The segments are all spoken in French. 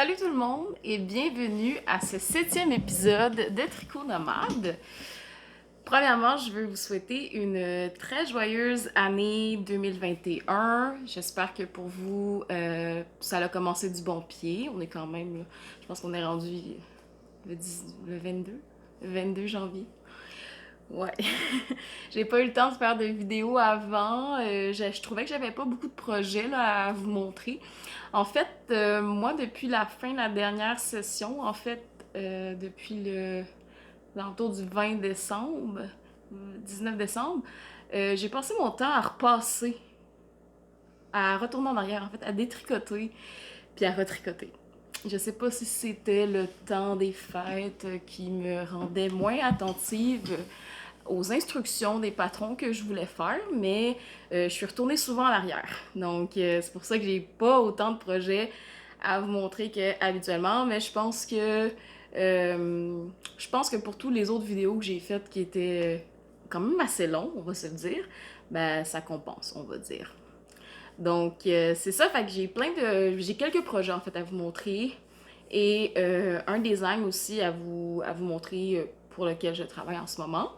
Salut tout le monde et bienvenue à ce 7e épisode de Tricot Nomade. Premièrement, je veux vous souhaiter une très joyeuse année 2021. J'espère que pour vous, ça a commencé du bon pied. On est quand même, là, je pense qu'on est rendu le 22 janvier. Ouais. J'ai pas eu le temps de faire de vidéos avant. Je trouvais que j'avais pas beaucoup de projets là, à vous montrer. En fait, moi, depuis la fin de la dernière session, en fait, depuis l'entour du 20 décembre, 19 décembre, j'ai passé mon temps à repasser, à retourner en arrière, en fait, à détricoter, puis à retricoter. Je sais pas si c'était le temps des fêtes qui me rendait moins attentive aux instructions des patrons que je voulais faire, mais je suis retournée souvent en arrière. Donc, c'est pour ça que j'ai pas autant de projets à vous montrer qu'habituellement, mais je pense que pour tous les autres vidéos que j'ai faites qui étaient quand même assez longs, on va se le dire, ben ça compense, on va dire. Donc, c'est ça, fait que j'ai quelques projets en fait à vous montrer et un design aussi à vous montrer pour lequel je travaille en ce moment.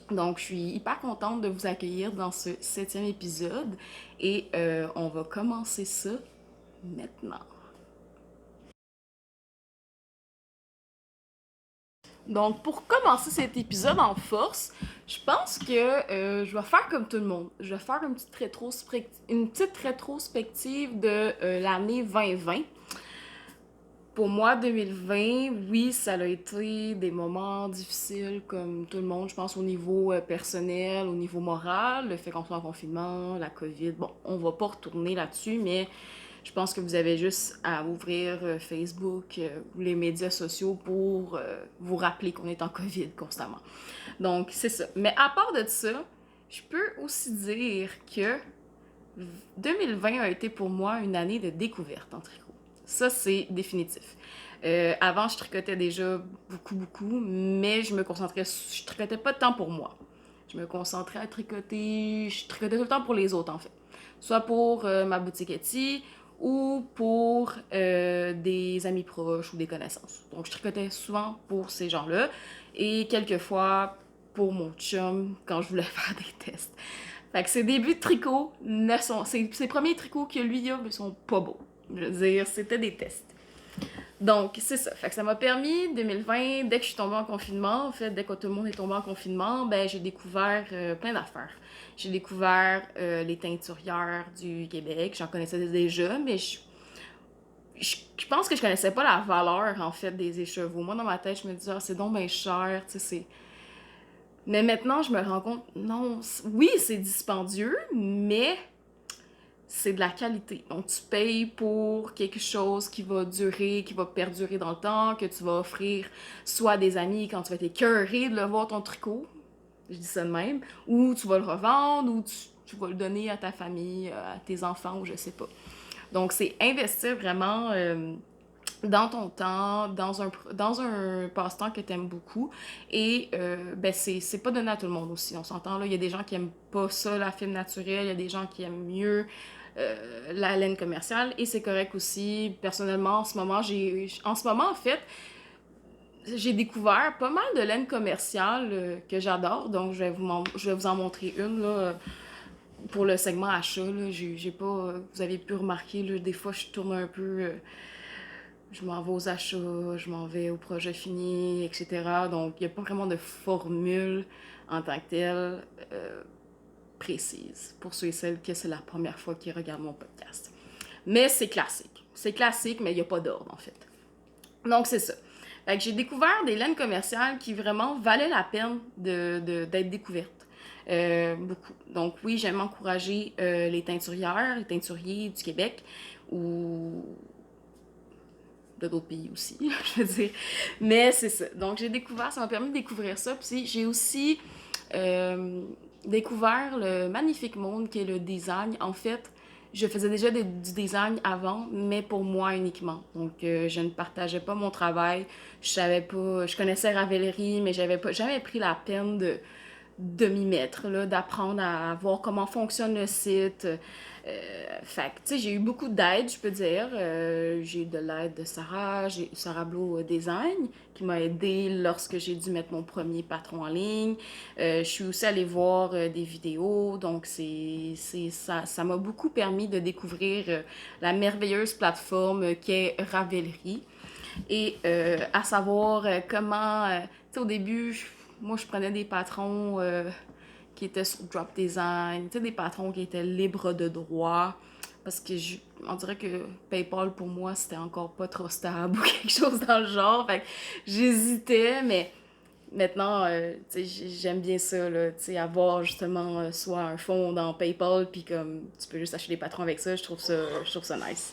Donc, je suis hyper contente de vous accueillir dans ce 7e épisode et on va commencer ça maintenant. Donc, pour commencer cet épisode en force, je pense que je vais faire comme tout le monde. Je vais faire une petite rétrospective de l'année 2020. Pour moi, 2020, oui, ça a été des moments difficiles comme tout le monde, je pense au niveau personnel, au niveau moral, le fait qu'on soit en confinement, la COVID. Bon, on va pas retourner là-dessus, mais je pense que vous avez juste à ouvrir Facebook ou les médias sociaux pour vous rappeler qu'on est en COVID constamment. Donc, c'est ça. Mais à part de ça, je peux aussi dire que 2020 a été pour moi une année de découverte en tricot. Ça, c'est définitif. Avant, je tricotais déjà beaucoup, mais je tricotais pas de temps pour moi. Je me concentrais à tricoter, je tricotais tout le temps pour les autres en fait. Soit pour ma boutique Etsy ou pour des amis proches ou des connaissances. Donc, je tricotais souvent pour ces gens-là et quelquefois pour mon chum quand je voulais faire des tests. Fait que ses débuts de tricot, ses premiers tricots que lui a, ne sont pas beaux. Je veux dire, c'était des tests. Donc, c'est ça. Fait que ça m'a permis, 2020, dès que je suis tombée en confinement, en fait, dès que tout le monde est tombé en confinement, ben j'ai découvert plein d'affaires. J'ai découvert les teinturières du Québec. J'en connaissais déjà, mais je pense que je connaissais pas la valeur, en fait, des écheveaux. Moi, dans ma tête, je me disais, ah, c'est donc bien cher, tu sais, c'est... Mais maintenant, je me rends compte, non, oui, c'est dispendieux, mais c'est de la qualité. Donc, tu payes pour quelque chose qui va durer, qui va perdurer dans le temps, que tu vas offrir soit à des amis quand tu vas être écœuré de le voir ton tricot, je dis ça de même, ou tu vas le revendre, ou tu vas le donner à ta famille, à tes enfants, ou je sais pas. Donc, c'est investir vraiment dans ton temps, dans un passe-temps que tu aimes beaucoup. Et ben c'est pas donné à tout le monde aussi, on s'entend là. Il y a des gens qui aiment pas ça, la fibre naturelle, il y a des gens qui aiment mieux la laine commerciale et c'est correct aussi. Personnellement, en ce moment, en fait, j'ai découvert pas mal de laine commerciale que j'adore, donc je vais vous en montrer une là, pour le segment achat. Là, j'ai pas, vous avez pu remarquer, là, des fois je tourne un peu. Je m'en vais aux achats, je m'en vais au projet fini, etc. Donc, il n'y a pas vraiment de formule en tant que telle précise pour ceux et celles que c'est la première fois qu'ils regardent mon podcast. Mais c'est classique. C'est classique, mais il n'y a pas d'ordre, en fait. Donc, c'est ça. Fait que j'ai découvert des laines commerciales qui vraiment valaient la peine d'être découvertes. Beaucoup. Donc, oui, j'aime encourager les teinturières, les teinturiers du Québec ou de d'autres pays aussi, je veux dire. Mais c'est ça. Donc, ça m'a permis de découvrir ça. Puis j'ai aussi découvert le magnifique monde qu'est le design. En fait, je faisais déjà du design avant, mais pour moi uniquement. Donc, je ne partageais pas mon travail. Je savais pas, je connaissais Ravelry, mais j'avais pas jamais pris la peine de m'y mettre, là, d'apprendre à voir comment fonctionne le site. Fait que, tu sais, j'ai eu beaucoup d'aide, je peux dire. J'ai eu de l'aide de Sarah, j'ai Sarah Blo Design, qui m'a aidé lorsque j'ai dû mettre mon premier patron en ligne. Je suis aussi allée voir des vidéos, donc ça m'a beaucoup permis de découvrir la merveilleuse plateforme qu'est Ravelry. Et à savoir tu sais, au début, moi, je prenais des patrons qui étaient sur Drop Design, tu sais, des patrons qui étaient libres de droit. Parce que on dirait que PayPal, pour moi, c'était encore pas trop stable ou quelque chose dans le genre. Fait que j'hésitais, mais maintenant, tu sais, j'aime bien ça, là, tu sais, avoir justement soit un fonds dans PayPal, puis comme tu peux juste acheter des patrons avec ça, je trouve ça nice.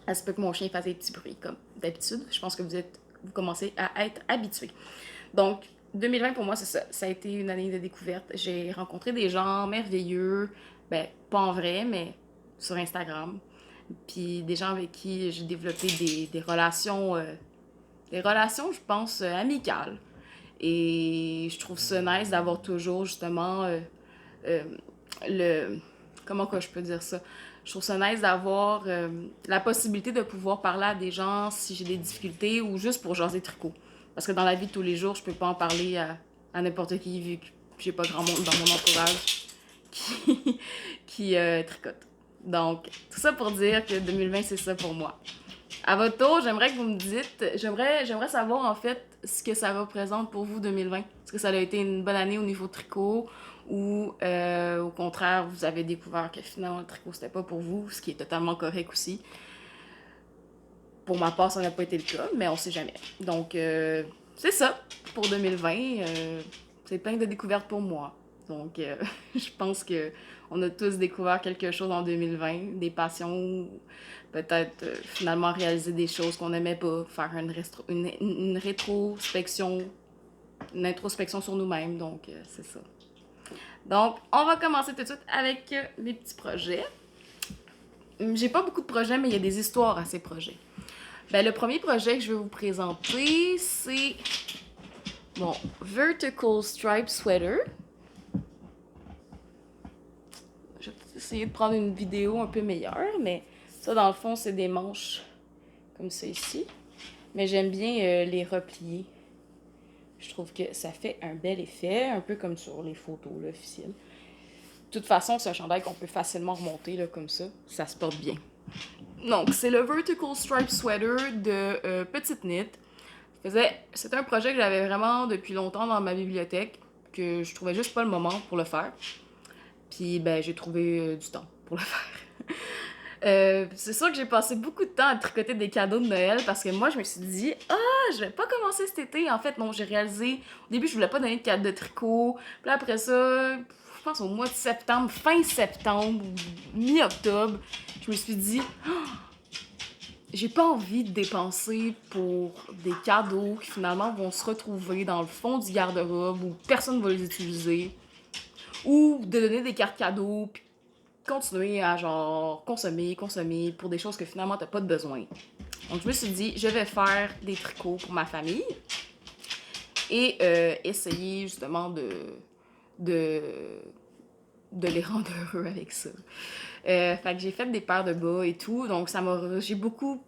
Ça se peut que mon chien fasse des petits bruits, comme d'habitude. Je pense que vous commencez à être habitués. Donc, 2020 pour moi, c'est ça. Ça a été une année de découverte. J'ai rencontré des gens merveilleux, ben, pas en vrai, mais sur Instagram. Puis des gens avec qui j'ai développé des relations, je pense, amicales. Et je trouve ça nice d'avoir toujours, justement, euh, le... Comment que je peux dire ça? Je trouve ça nice d'avoir la possibilité de pouvoir parler à des gens si j'ai des difficultés ou juste pour jaser tricot. Parce que dans la vie de tous les jours, je peux pas en parler à n'importe qui vu que j'ai pas grand monde dans mon entourage qui, qui tricote. Donc, tout ça pour dire que 2020, c'est ça pour moi. À votre tour, j'aimerais que vous me dites, j'aimerais savoir en fait ce que ça représente pour vous 2020. Est-ce que ça a été une bonne année au niveau tricot ou au contraire, vous avez découvert que finalement le tricot c'était pas pour vous, ce qui est totalement correct aussi. Pour ma part, ça n'a pas été le cas, mais on sait jamais. Donc, c'est ça pour 2020. C'est plein de découvertes pour moi. Donc, je pense que on a tous découvert quelque chose en 2020, des passions, peut-être finalement réaliser des choses qu'on n'aimait pas, faire une rétrospection, une introspection sur nous-mêmes. Donc, c'est ça. Donc, on va commencer tout de suite avec mes petits projets. J'ai pas beaucoup de projets, mais il y a des histoires à ces projets. Ben, le premier projet que je vais vous présenter, c'est mon Vertical Stripe Sweater. Je vais essayer de prendre une vidéo un peu meilleure, mais ça, dans le fond, c'est des manches comme ça ici. Mais j'aime bien les replier. Je trouve que ça fait un bel effet, un peu comme sur les photos là, officielles. De toute façon, c'est un chandail qu'on peut facilement remonter là, comme ça. Ça se porte bien. Donc, c'est le Vertical Stripe Sweater de Petite Knit. C'était un projet que j'avais vraiment depuis longtemps dans ma bibliothèque, que je trouvais juste pas le moment pour le faire. Puis, ben, j'ai trouvé du temps pour le faire. C'est sûr que j'ai passé beaucoup de temps à tricoter des cadeaux de Noël parce que moi, je me suis dit, je vais pas commencer cet été. En fait, non, j'ai réalisé, au début, je voulais pas donner de cadeau de tricot. Puis après ça, je pense au mois de septembre, fin septembre, mi-octobre, je me suis dit, j'ai pas envie de dépenser pour des cadeaux qui finalement vont se retrouver dans le fond du garde-robe où personne va les utiliser. Ou de donner des cartes cadeaux puis continuer à genre consommer pour des choses que finalement t'as pas de besoin. Donc je me suis dit, je vais faire des tricots pour ma famille et essayer justement de, de les rendre heureux avec ça. Fait que j'ai fait des paires de bas et tout, donc j'ai beaucoup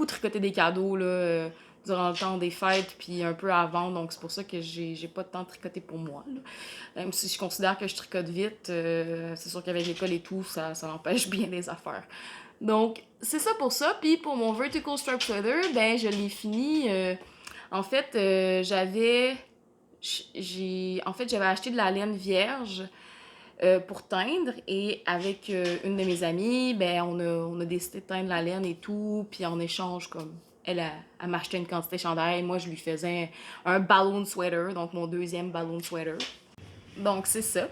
tricoté des cadeaux là, durant le temps des fêtes puis un peu avant, donc c'est pour ça que j'ai pas de temps de tricoter pour moi là. Même si je considère que je tricote vite, c'est sûr qu'avec l'école et tout, ça empêche bien les affaires. Donc c'est ça pour ça, puis pour mon Vertical Stripe Sweater, ben je l'ai fini. En fait, j'avais acheté de la laine vierge pour teindre et avec une de mes amies, ben on a décidé de teindre la laine et tout, puis en échange comme elle m'achetait une quantité de chandail, moi je lui faisais un balloon sweater, donc mon deuxième balloon sweater. Donc c'est ça.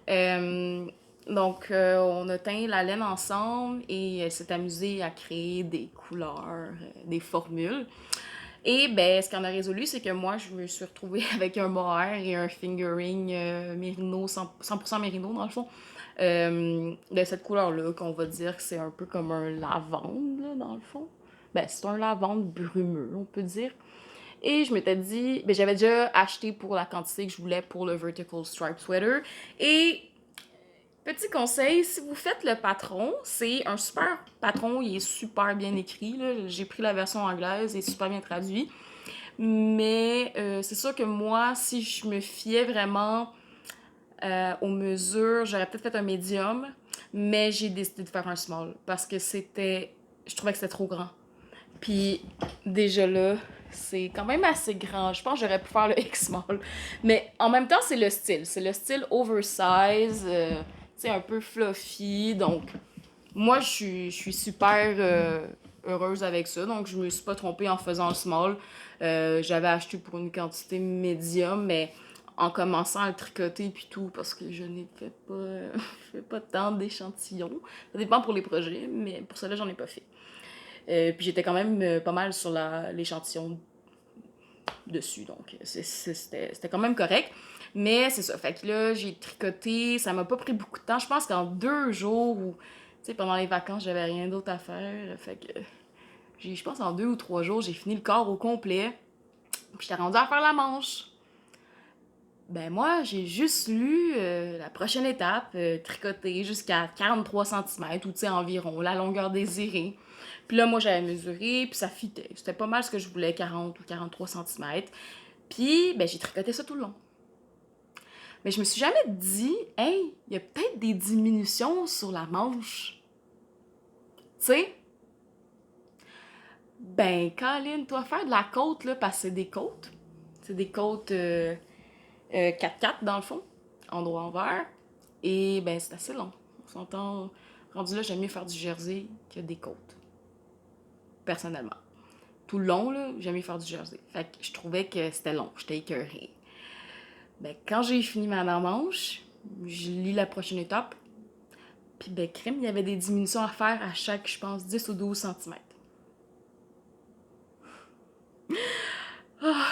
Euh, on a teint la laine ensemble et elle s'est amusée à créer des couleurs, des formules. Et ben, ce qu'on a résolu, c'est que moi, je me suis retrouvée avec un mohair et un fingering mérino, 100% mérino dans le fond. De cette couleur-là, qu'on va dire que c'est un peu comme un lavande, là, dans le fond. Ben, c'est un lavande brumeux, on peut dire. Et je m'étais dit, ben j'avais déjà acheté pour la quantité que je voulais pour le Vertical Stripe Sweater. Et petit conseil, si vous faites le patron, c'est un super patron, il est super bien écrit. J'ai pris la version anglaise, il est super bien traduit. Mais c'est sûr que moi, si je me fiais vraiment aux mesures, j'aurais peut-être fait un médium, mais j'ai décidé de faire un small parce que je trouvais que c'était trop grand. Puis déjà là, c'est quand même assez grand. Je pense que j'aurais pu faire le X-small. Mais en même temps, c'est le style. C'est le style oversize, tu sais, un peu fluffy. Donc, moi, je suis super heureuse avec ça. Donc, je me suis pas trompée en faisant le small. J'avais acheté pour une quantité médium, mais en commençant à le tricoter puis tout, parce que je n'ai fait pas, fais pas tant d'échantillons. Ça dépend pour les projets, mais pour cela, j'en ai pas fait. Puis j'étais quand même pas mal sur l'échantillon dessus, donc c'était quand même correct. Mais c'est ça, fait que là, j'ai tricoté, ça m'a pas pris beaucoup de temps. Je pense qu'en 2 jours, ou, tu sais, pendant les vacances, j'avais rien d'autre à faire. Fait que, je pense en 2 ou 3 jours, j'ai fini le corps au complet. Puis j'étais rendue à faire la manche. Ben moi, j'ai juste lu la prochaine étape, tricoter jusqu'à 43 cm, ou tu sais, environ, la longueur désirée. Puis là, moi, j'avais mesuré, puis ça fitait. C'était pas mal ce que je voulais, 40 ou 43 cm. Puis, ben, j'ai tricoté ça tout le long. Mais je me suis jamais dit, hey, il y a peut-être des diminutions sur la manche. Tu sais? Ben, Colin, toi, faire de la côte, là, parce que c'est des côtes. C'est des côtes 4x4 dans le fond, endroit envers. Et ben, c'est assez long. On s'entend. Rendu là, j'aime mieux faire du jersey que des côtes. Personnellement. Tout le long, là, j'aime mieux faire du jersey. Fait que je trouvais que c'était long. J'étais écœurée. Ben, quand j'ai fini ma manche, je lis la prochaine étape. Puis, ben, crème, il y avait des diminutions à faire à chaque, je pense, 10 ou 12 cm. Ah,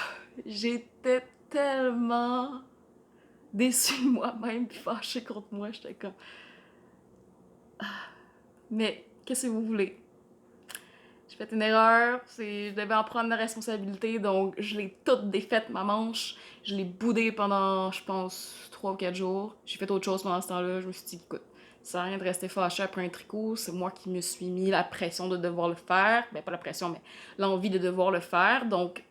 j'étais tellement déçue de moi-même puis fâchée contre moi. J'étais comme... Mais, qu'est-ce que vous voulez? J'ai fait une erreur, je devais en prendre la responsabilité, donc je l'ai toute défaite, ma manche. Je l'ai boudée pendant, je pense, 3 ou 4 jours. J'ai fait autre chose pendant ce temps-là. Je me suis dit, écoute, ça sert à rien de rester fâché après un tricot. C'est moi qui me suis mis la pression de devoir le faire. Ben, pas la pression, mais l'envie de devoir le faire. Donc,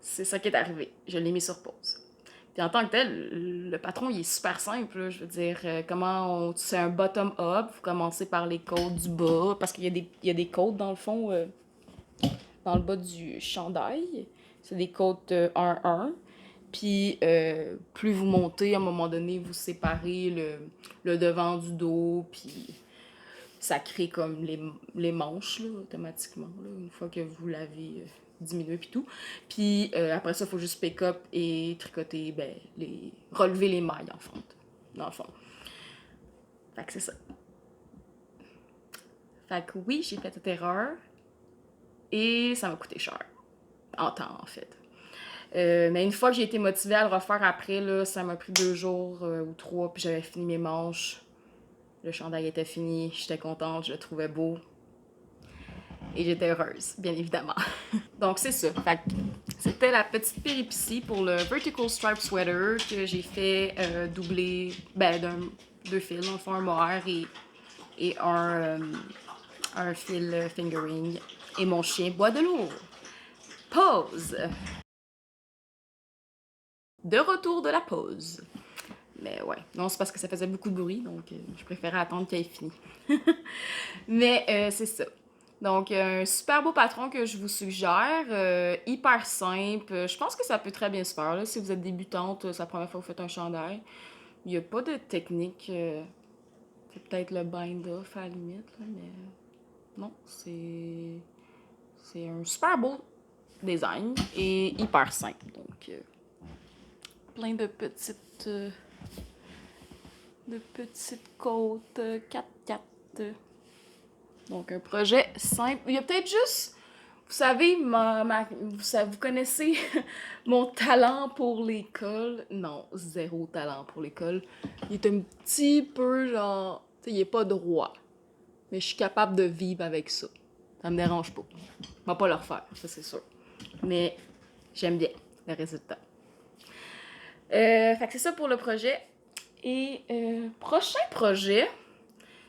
c'est ça qui est arrivé. Je l'ai mis sur pause. Puis en tant que tel, le patron, il est super simple. Là. Je veux dire, c'est un bottom-up. Vous commencez par les côtes du bas, parce qu'il y a des côtes, dans le fond, dans le bas du chandail. C'est des côtes 1-1. Puis plus vous montez, à un moment donné, vous séparez le devant du dos, puis ça crée comme les manches, là, automatiquement, là, une fois que vous l'avez diminué puis tout. Puis après ça, il faut juste pick up et tricoter, ben, relever les mailles en fente, dans le fond. Fait que c'est ça. Fait que oui, j'ai fait cette erreur et ça m'a coûté cher. En temps, en fait. Mais une fois que j'ai été motivée à le refaire après, là, ça m'a pris 2 jours ou 3, puis j'avais fini mes manches. Le chandail était fini, j'étais contente, je le trouvais beau. Et j'étais heureuse, bien évidemment. Donc c'est ça. Fait que c'était la petite péripétie pour le Vertical Stripe Sweater que j'ai fait doubler, ben, deux fils, dans le fond, un mohair et un fil fingering. Et mon chien boit de l'eau. Pause! De retour de la pause. Mais ouais, non, c'est parce que ça faisait beaucoup de bruit, donc je préférais attendre qu'elle ait fini. Mais c'est ça. Donc, un super beau patron que je vous suggère, hyper simple. Je pense que ça peut très bien se faire. Là, si vous êtes débutante, c'est la première fois que vous faites un chandail. Il n'y a pas de technique. C'est peut-être le bind-off à la limite, là, mais non, c'est un super beau design et hyper simple. Donc, plein de petites côtes 4x4. Donc, un projet simple. Il y a peut-être juste, vous savez, vous connaissez mon talent pour l'école. Non, zéro talent pour l'école. Il est un petit peu genre, tu sais, il est pas droit. Mais je suis capable de vivre avec ça. Ça me dérange pas. On va pas le refaire, ça c'est sûr. mais j'aime bien le résultat. Fait que c'est ça pour le projet. Et prochain projet,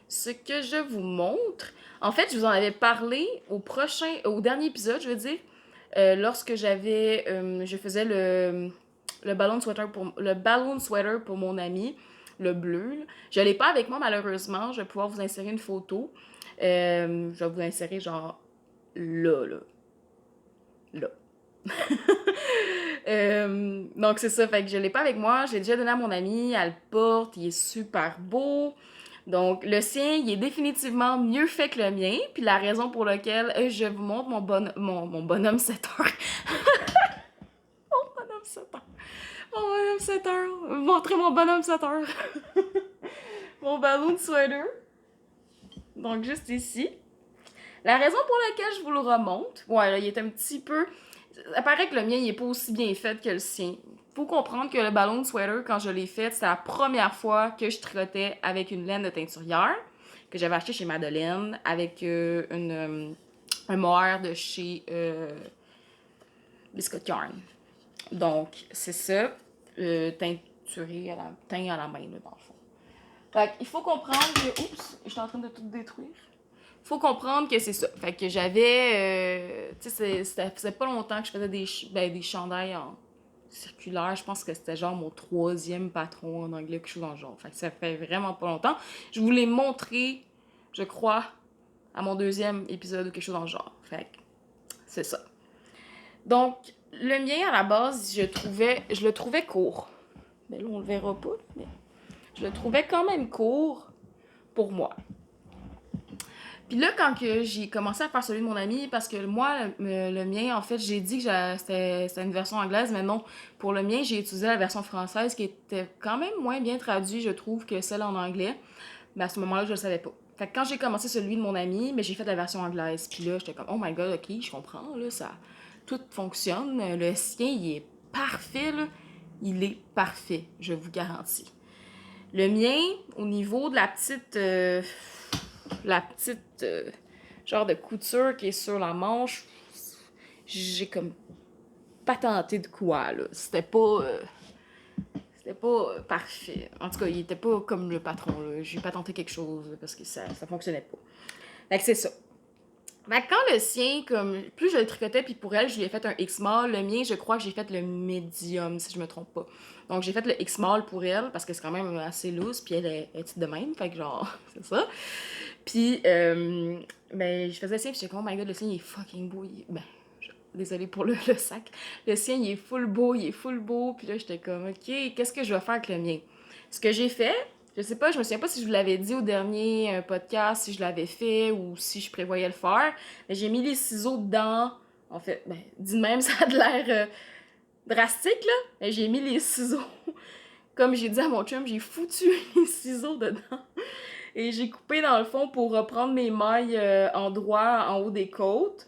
ce que je vous montre, en fait, je vous en avais parlé au dernier épisode, je veux dire, lorsque je faisais le balloon sweater pour mon ami, le bleu. Je l'ai pas avec moi, malheureusement. Je vais pouvoir vous insérer une photo. Je vais vous insérer genre là. Donc c'est ça, fait que je l'ai pas avec moi, je l'ai déjà donné à mon amie, elle le porte, il est super beau. Donc le sien, il est définitivement mieux fait que le mien, puis la raison pour laquelle je vous montre mon bonhomme 7 heures. Mon bonhomme 7 heures. Mon bonhomme 7 heures. Montrez mon bonhomme 7 heures. Mon balloon sweater. Donc juste ici. La raison pour laquelle je vous le remonte, ouais, là, il est un petit peu... Ça paraît que le mien, il est pas aussi bien fait que le sien. Faut comprendre que le ballon sweater, quand je l'ai fait, c'était la première fois que je tricotais avec une laine de teinturière que j'avais acheté chez Madeleine avec un mohair de chez Biscuit Yarn. Donc, c'est ça, teinturé teint à la main, là, dans le fond. Fait qu'il faut comprendre que... Oups, je suis en train de tout détruire. Faut comprendre que c'est ça. Fait que j'avais... tu sais, ça faisait pas longtemps que je faisais des chandails en circulaire. Je pense que c'était genre mon 3e patron en anglais, quelque chose dans le genre. Fait que ça fait vraiment pas longtemps. Je vous l'ai montré, je crois, à mon 2e épisode ou quelque chose dans le genre. Fait que c'est ça. Donc, le mien, à la base, je le trouvais court. Ben là, on le verra pas, mais je le trouvais quand même court pour moi. Puis là, quand que j'ai commencé à faire celui de mon ami, parce que moi, le mien, en fait, j'ai dit que c'était une version anglaise, mais non, pour le mien, j'ai utilisé la version française qui était quand même moins bien traduite, je trouve, que celle en anglais. Mais à ce moment-là, je le savais pas. Fait que quand j'ai commencé celui de mon ami, mais j'ai fait la version anglaise. Puis là, j'étais comme, oh my god, ok, je comprends, là, ça, tout fonctionne. Le sien, il est parfait, là. Il est parfait, je vous garantis. Le mien, au niveau de la petite genre de couture qui est sur la manche, j'ai comme pas tenté de quoi, là. C'était pas parfait. En tout cas, il était pas comme le patron, là. J'ai pas tenté quelque chose parce que ça fonctionnait pas. Fait que c'est ça. Fait que quand le sien, comme, plus je le tricotais, puis pour elle, je lui ai fait un X-Small. Le mien, je crois que j'ai fait le medium, si je me trompe pas. Donc, j'ai fait le X-Small pour elle, parce que c'est quand même assez loose, puis elle est petite de même, fait que genre, c'est ça. Puis, ben, je faisais ça, puis j'étais comme, oh my god, le sien, il est fucking beau. Désolée pour le sac. Le sien, il est full beau. Puis là, j'étais comme, ok, qu'est-ce que je vais faire avec le mien? Ce que j'ai fait, je sais pas, je me souviens pas si je vous l'avais dit au dernier podcast, si je l'avais fait ou si je prévoyais le faire. Mais j'ai mis les ciseaux dedans. En fait, ben, dit de même, ça a de l'air drastique, là. Mais j'ai mis les ciseaux. Comme j'ai dit à mon chum, j'ai foutu les ciseaux dedans. Et j'ai coupé dans le fond pour reprendre mes mailles en droit en haut des côtes.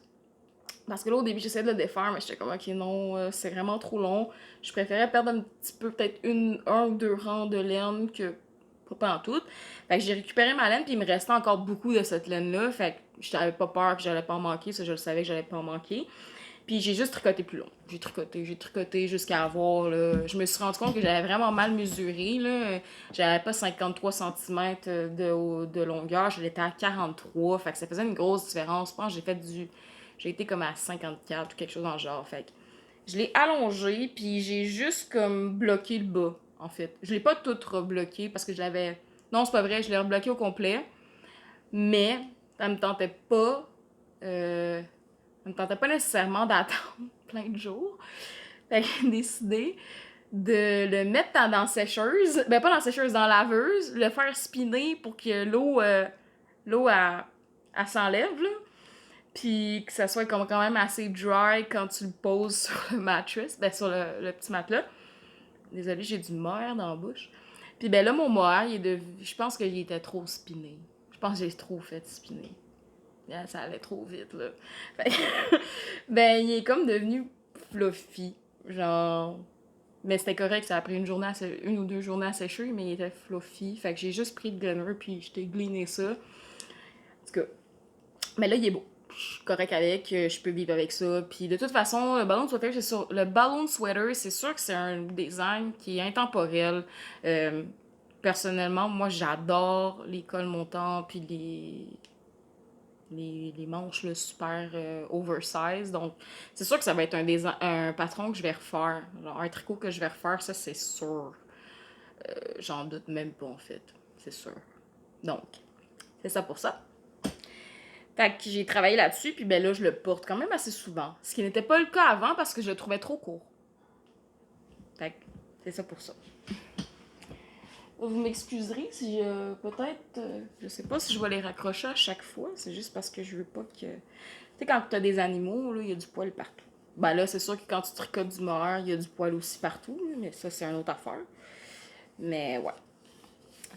Parce que là, au début, j'essayais de le défaire, mais j'étais comme, ok, non, c'est vraiment trop long. Je préférais perdre un petit peu, peut-être un ou 2 rangs de laine que pas en tout. Fait que j'ai récupéré ma laine, puis il me restait encore beaucoup de cette laine-là. Fait que j'avais pas peur que j'allais pas en manquer, ça, je le savais que j'allais pas en manquer. Puis j'ai juste tricoté plus long. J'ai tricoté jusqu'à avoir, là... Je me suis rendu compte que j'avais vraiment mal mesuré, là. J'avais pas 53 cm de longueur, j'étais à 43. Fait que ça faisait une grosse différence. Je pense que j'ai été comme à 54 ou quelque chose dans le genre. Fait que je l'ai allongé, puis j'ai juste comme bloqué le bas, en fait. Je l'ai pas tout rebloqué parce que je l'avais... Non, c'est pas vrai, je l'ai rebloqué au complet. Mais ça me tentait pas... Ça me tentait pas nécessairement d'attendre plein de jours. Fait que j'ai décidé de le mettre dans la sécheuse. Ben, pas dans la sécheuse, dans la laveuse. Le faire spinner pour que l'eau, elle s'enlève, là. Puis que ça soit comme quand même assez dry quand tu le poses sur le mattress, ben sur le petit matelas. Désolée, j'ai du mohair dans la bouche. Puis ben là, mon mohair, je pense qu'il était trop spiné. Je pense que j'ai trop fait spinner. Ça allait trop vite, là. Fait que, ben, il est comme devenu fluffy. Genre... Mais c'était correct, ça a pris une ou 2 journées à sécher, mais il était fluffy. Fait que j'ai juste pris le gunner, puis je t'ai gliné ça. En tout cas, mais là, il est beau. je suis correcte avec, je peux vivre avec ça. Puis de toute façon, le ballon sweater, c'est sûr que c'est un design qui est intemporel. Euh, Personnellement, moi, j'adore les cols montants puis les manches là, super oversize. Donc, c'est sûr que ça va être un patron que je vais refaire. Genre, un tricot que je vais refaire, ça, c'est sûr. J'en doute même pas, en fait. C'est sûr. Donc, c'est ça pour ça. Fait que j'ai travaillé là-dessus, puis ben là, je le porte quand même assez souvent. Ce qui n'était pas le cas avant parce que je le trouvais trop court. Fait que c'est ça pour ça. Vous m'excuserez si peut-être, je sais pas si je vais les raccrocher à chaque fois. C'est juste parce que je veux pas que. Tu sais, quand t'as des animaux, là, il y a du poil partout. Ben là, c'est sûr que quand tu tricotes du mohair, il y a du poil aussi partout, mais ça, c'est une autre affaire. Mais ouais.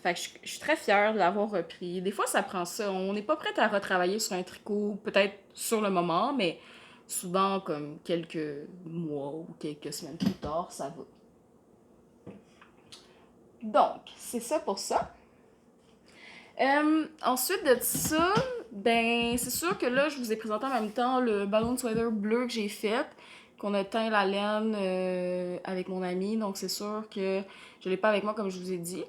Fait que je suis très fière de l'avoir repris. Des fois, ça prend ça. On n'est pas prête à retravailler sur un tricot, peut-être sur le moment, mais souvent, comme quelques mois ou quelques semaines plus tard, ça va. Donc, c'est ça pour ça. Ensuite de ça, ben, c'est sûr que là, je vous ai présenté en même temps le ballon de sweater bleu que j'ai fait, qu'on a teint la laine avec mon ami. Donc, c'est sûr que je l'ai pas avec moi, comme je vous ai dit.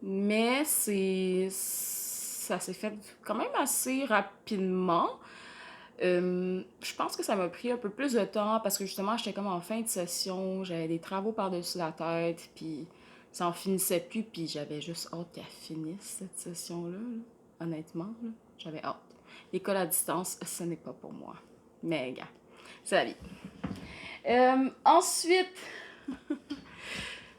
Mais ça s'est fait quand même assez rapidement. Je pense que ça m'a pris un peu plus de temps parce que justement, j'étais comme en fin de session, j'avais des travaux par-dessus la tête, puis ça en finissait plus, puis j'avais juste hâte qu'elle finisse cette session-là, là. Honnêtement, là, j'avais hâte. L'école à distance, ce n'est pas pour moi. Mais, gars, c'est la vie. Ensuite,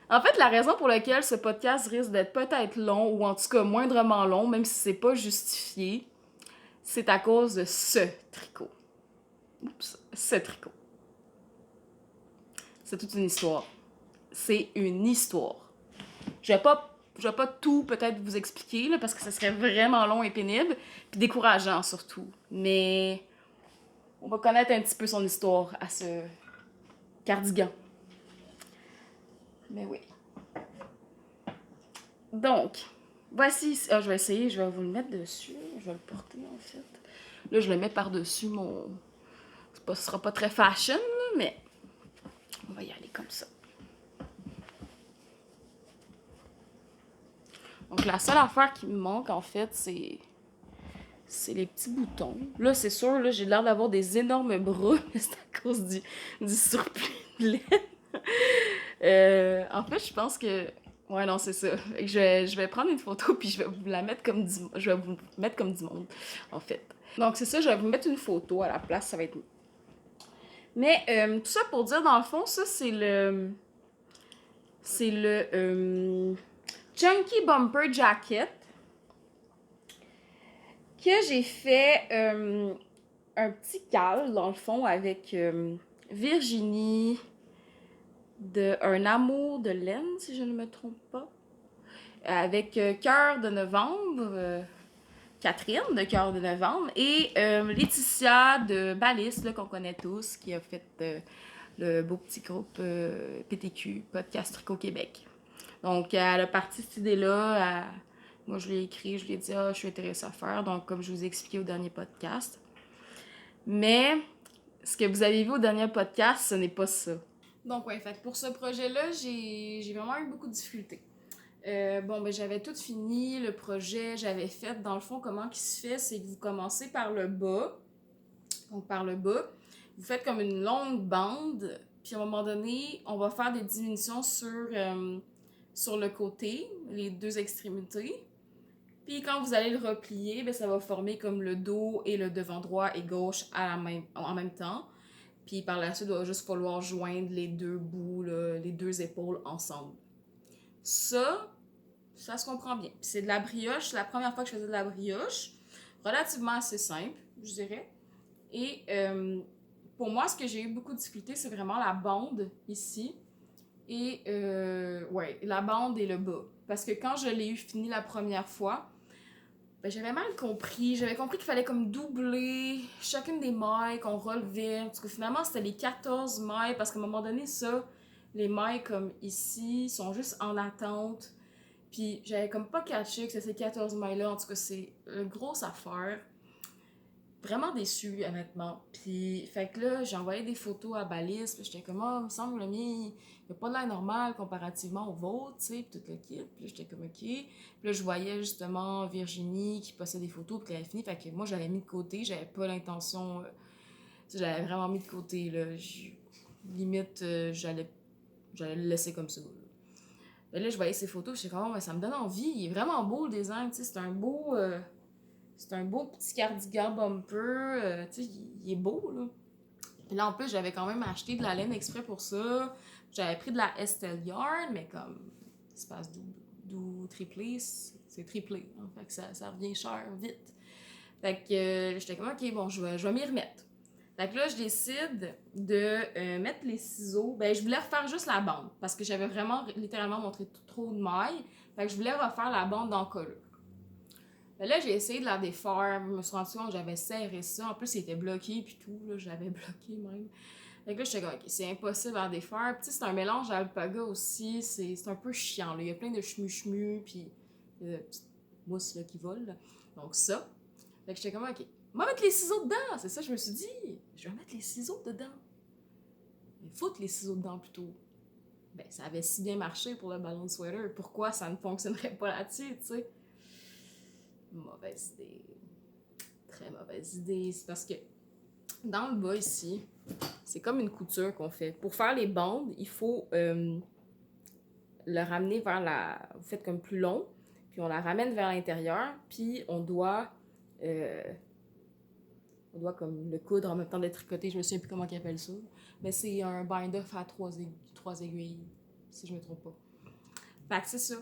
en fait, la raison pour laquelle ce podcast risque d'être peut-être long, ou en tout cas moindrement long, même si c'est pas justifié, c'est à cause de ce tricot. Oups, ce tricot. C'est toute une histoire. C'est une histoire. Je vais pas tout peut-être vous expliquer, là, parce que ça serait vraiment long et pénible, puis décourageant surtout. Mais on va connaître un petit peu son histoire à ce cardigan. Mais oui. Donc, voici. Ah, je vais essayer, je vais vous le mettre dessus. Je vais le porter en fait. Là, je le mets par-dessus mon. Ce sera pas très fashion, là, mais on va y aller comme ça. Donc, la seule affaire qui me manque, en fait, c'est les petits boutons. Là, c'est sûr, là, j'ai l'air d'avoir des énormes bras, mais c'est à cause du surplus de laine. En fait, je pense que. Ouais, non, c'est ça. Fait que je vais prendre une photo puis je vais vous la mettre comme je vais vous mettre comme du monde, en fait. Donc, c'est ça, je vais vous mettre une photo à la place, ça va être mieux. Mais tout ça pour dire, dans le fond, ça, c'est le. C'est le Chunky Bumper Jacket que j'ai fait un petit cal, dans le fond, avec Virginie de Un amour de laine, si je ne me trompe pas. Avec Cœur de novembre, Catherine de Cœur de novembre, et Laetitia de Balise, là, qu'on connaît tous, qui a fait le beau petit groupe PTQ, Podcast Tricot Québec. Donc, elle a parti cette idée-là. Moi, je l'ai écrit, je lui ai dit, je suis intéressée à faire. Donc, comme je vous ai expliqué au dernier podcast. Mais, ce que vous avez vu au dernier podcast, ce n'est pas ça. Donc, ouais, fait pour ce projet-là, j'ai vraiment eu beaucoup de difficultés. J'avais tout fini, le projet, j'avais fait. Dans le fond, comment il se fait, c'est que vous commencez par le bas. Donc, par le bas, vous faites comme une longue bande. Puis, à un moment donné, on va faire des diminutions sur le côté, les deux extrémités. Puis quand vous allez le replier, ben, ça va former comme le dos et le devant droit et gauche en même temps. Puis par la suite, il va juste falloir joindre les deux bouts, là, les deux épaules ensemble. Ça se comprend bien. Puis c'est de la brioche, c'est la première fois que je faisais de la brioche. Relativement assez simple, je dirais. Et pour moi, ce que j'ai eu beaucoup de difficulté, c'est vraiment la bande ici. Et la bande et le bas. Parce que quand je l'ai eu fini la première fois, ben, j'avais mal compris. J'avais compris qu'il fallait comme doubler chacune des mailles qu'on relevait. Parce que finalement, c'était les 14 mailles. Parce qu'à un moment donné, les mailles comme ici sont juste en attente. Puis j'avais comme pas catché que c'était ces 14 mailles-là. En tout cas, c'est une grosse affaire. vraiment déçue, honnêtement. Puis, fait que là, j'ai envoyé des photos à Balise, puis j'étais comme, ah, il me semble, le mien, il a pas de l'air normal comparativement au vôtre, tu sais, puis tout le kit. Puis là, j'étais comme, ok. Puis là, je voyais justement Virginie qui postait des photos, puis qu'elle avait fini. Fait que moi, j'avais mis de côté, j'avais pas l'intention, tu sais, j'avais vraiment mis de côté, là. Limite, j'allais le laisser comme ça, là. Mais là, je voyais ces photos, j'étais comme, oh, ça me donne envie. Il est vraiment beau, le design, tu sais, c'est un beau petit cardigan bumper, tu sais, il est beau, là. Puis là, en plus, j'avais quand même acheté de la laine exprès pour ça. J'avais pris de la Estelle Yarn, mais comme espace d'où triplé, c'est triplé. Hein, fait que ça revient cher vite. Fait que j'étais comme, ok, bon, je vais m'y remettre. Fait que là, je décide de mettre les ciseaux. Ben, je voulais refaire juste la bande parce que j'avais vraiment littéralement montré trop de mailles. Fait que je voulais refaire la bande d'encolure. Ben là, j'ai essayé de la défaire. Je me suis rendu compte que j'avais serré ça. En plus, il était bloqué puis tout. Là, je l'avais bloqué même. Fait que là, j'étais comme, ok, c'est impossible à défaire. Puis, tu sais, c'est un mélange d'alpaga aussi. C'est un peu chiant. Là. Il y a plein de chemu-chemu. Puis, il y a des petites mousses là, qui volent. Là. Donc, ça. Fait que j'étais comme, ok, on va mettre les ciseaux dedans. C'est ça, je me suis dit. Je vais mettre les ciseaux dedans. Mais foutre les ciseaux dedans plutôt. Ben, ça avait si bien marché pour le ballon sweater. Pourquoi ça ne fonctionnerait pas là-dessus, tu sais? Mauvaise idée. Très mauvaise idée. C'est parce que dans le bas ici, c'est comme une couture qu'on fait. Pour faire les bandes, il faut le ramener vers la... Vous faites comme plus long, puis on la ramène vers l'intérieur, puis on doit comme le coudre en même temps d'être tricoté. Je me souviens plus comment ils appellent ça. Mais c'est un bind-off à trois aiguilles, si je me trompe pas. Fait que c'est ça.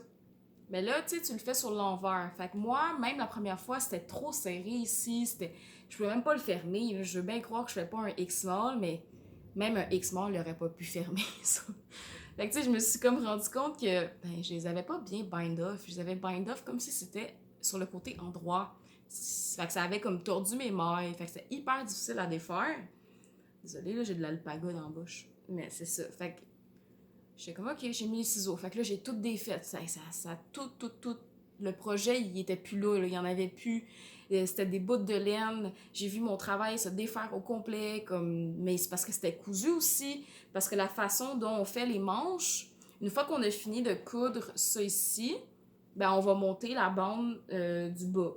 Mais là, tu sais, tu le fais sur l'envers. Fait que moi, même la première fois, c'était trop serré ici. Je pouvais même pas le fermer. Je veux bien croire que je fais pas un X-Mall, mais même un X-Mall, il aurait pas pu fermer ça. Fait que tu sais, je me suis comme rendu compte que je les avais pas bien bind-off. Je les avais bind-off comme si c'était sur le côté endroit. Fait que ça avait comme tordu mes mailles. Fait que c'était hyper difficile à défaire. Désolée, là, j'ai de l'alpaga dans la bouche. Mais c'est ça. Fait que j'étais comme, ok, j'ai mis les ciseaux. Fait que là, j'ai tout défait. Tout. Le projet, il était plus là. Il y en avait plus. C'était des bouts de laine. J'ai vu mon travail se défaire au complet. Mais c'est parce que c'était cousu aussi. Parce que la façon dont on fait les manches, une fois qu'on a fini de coudre ça ici, ben on va monter la bande du bas.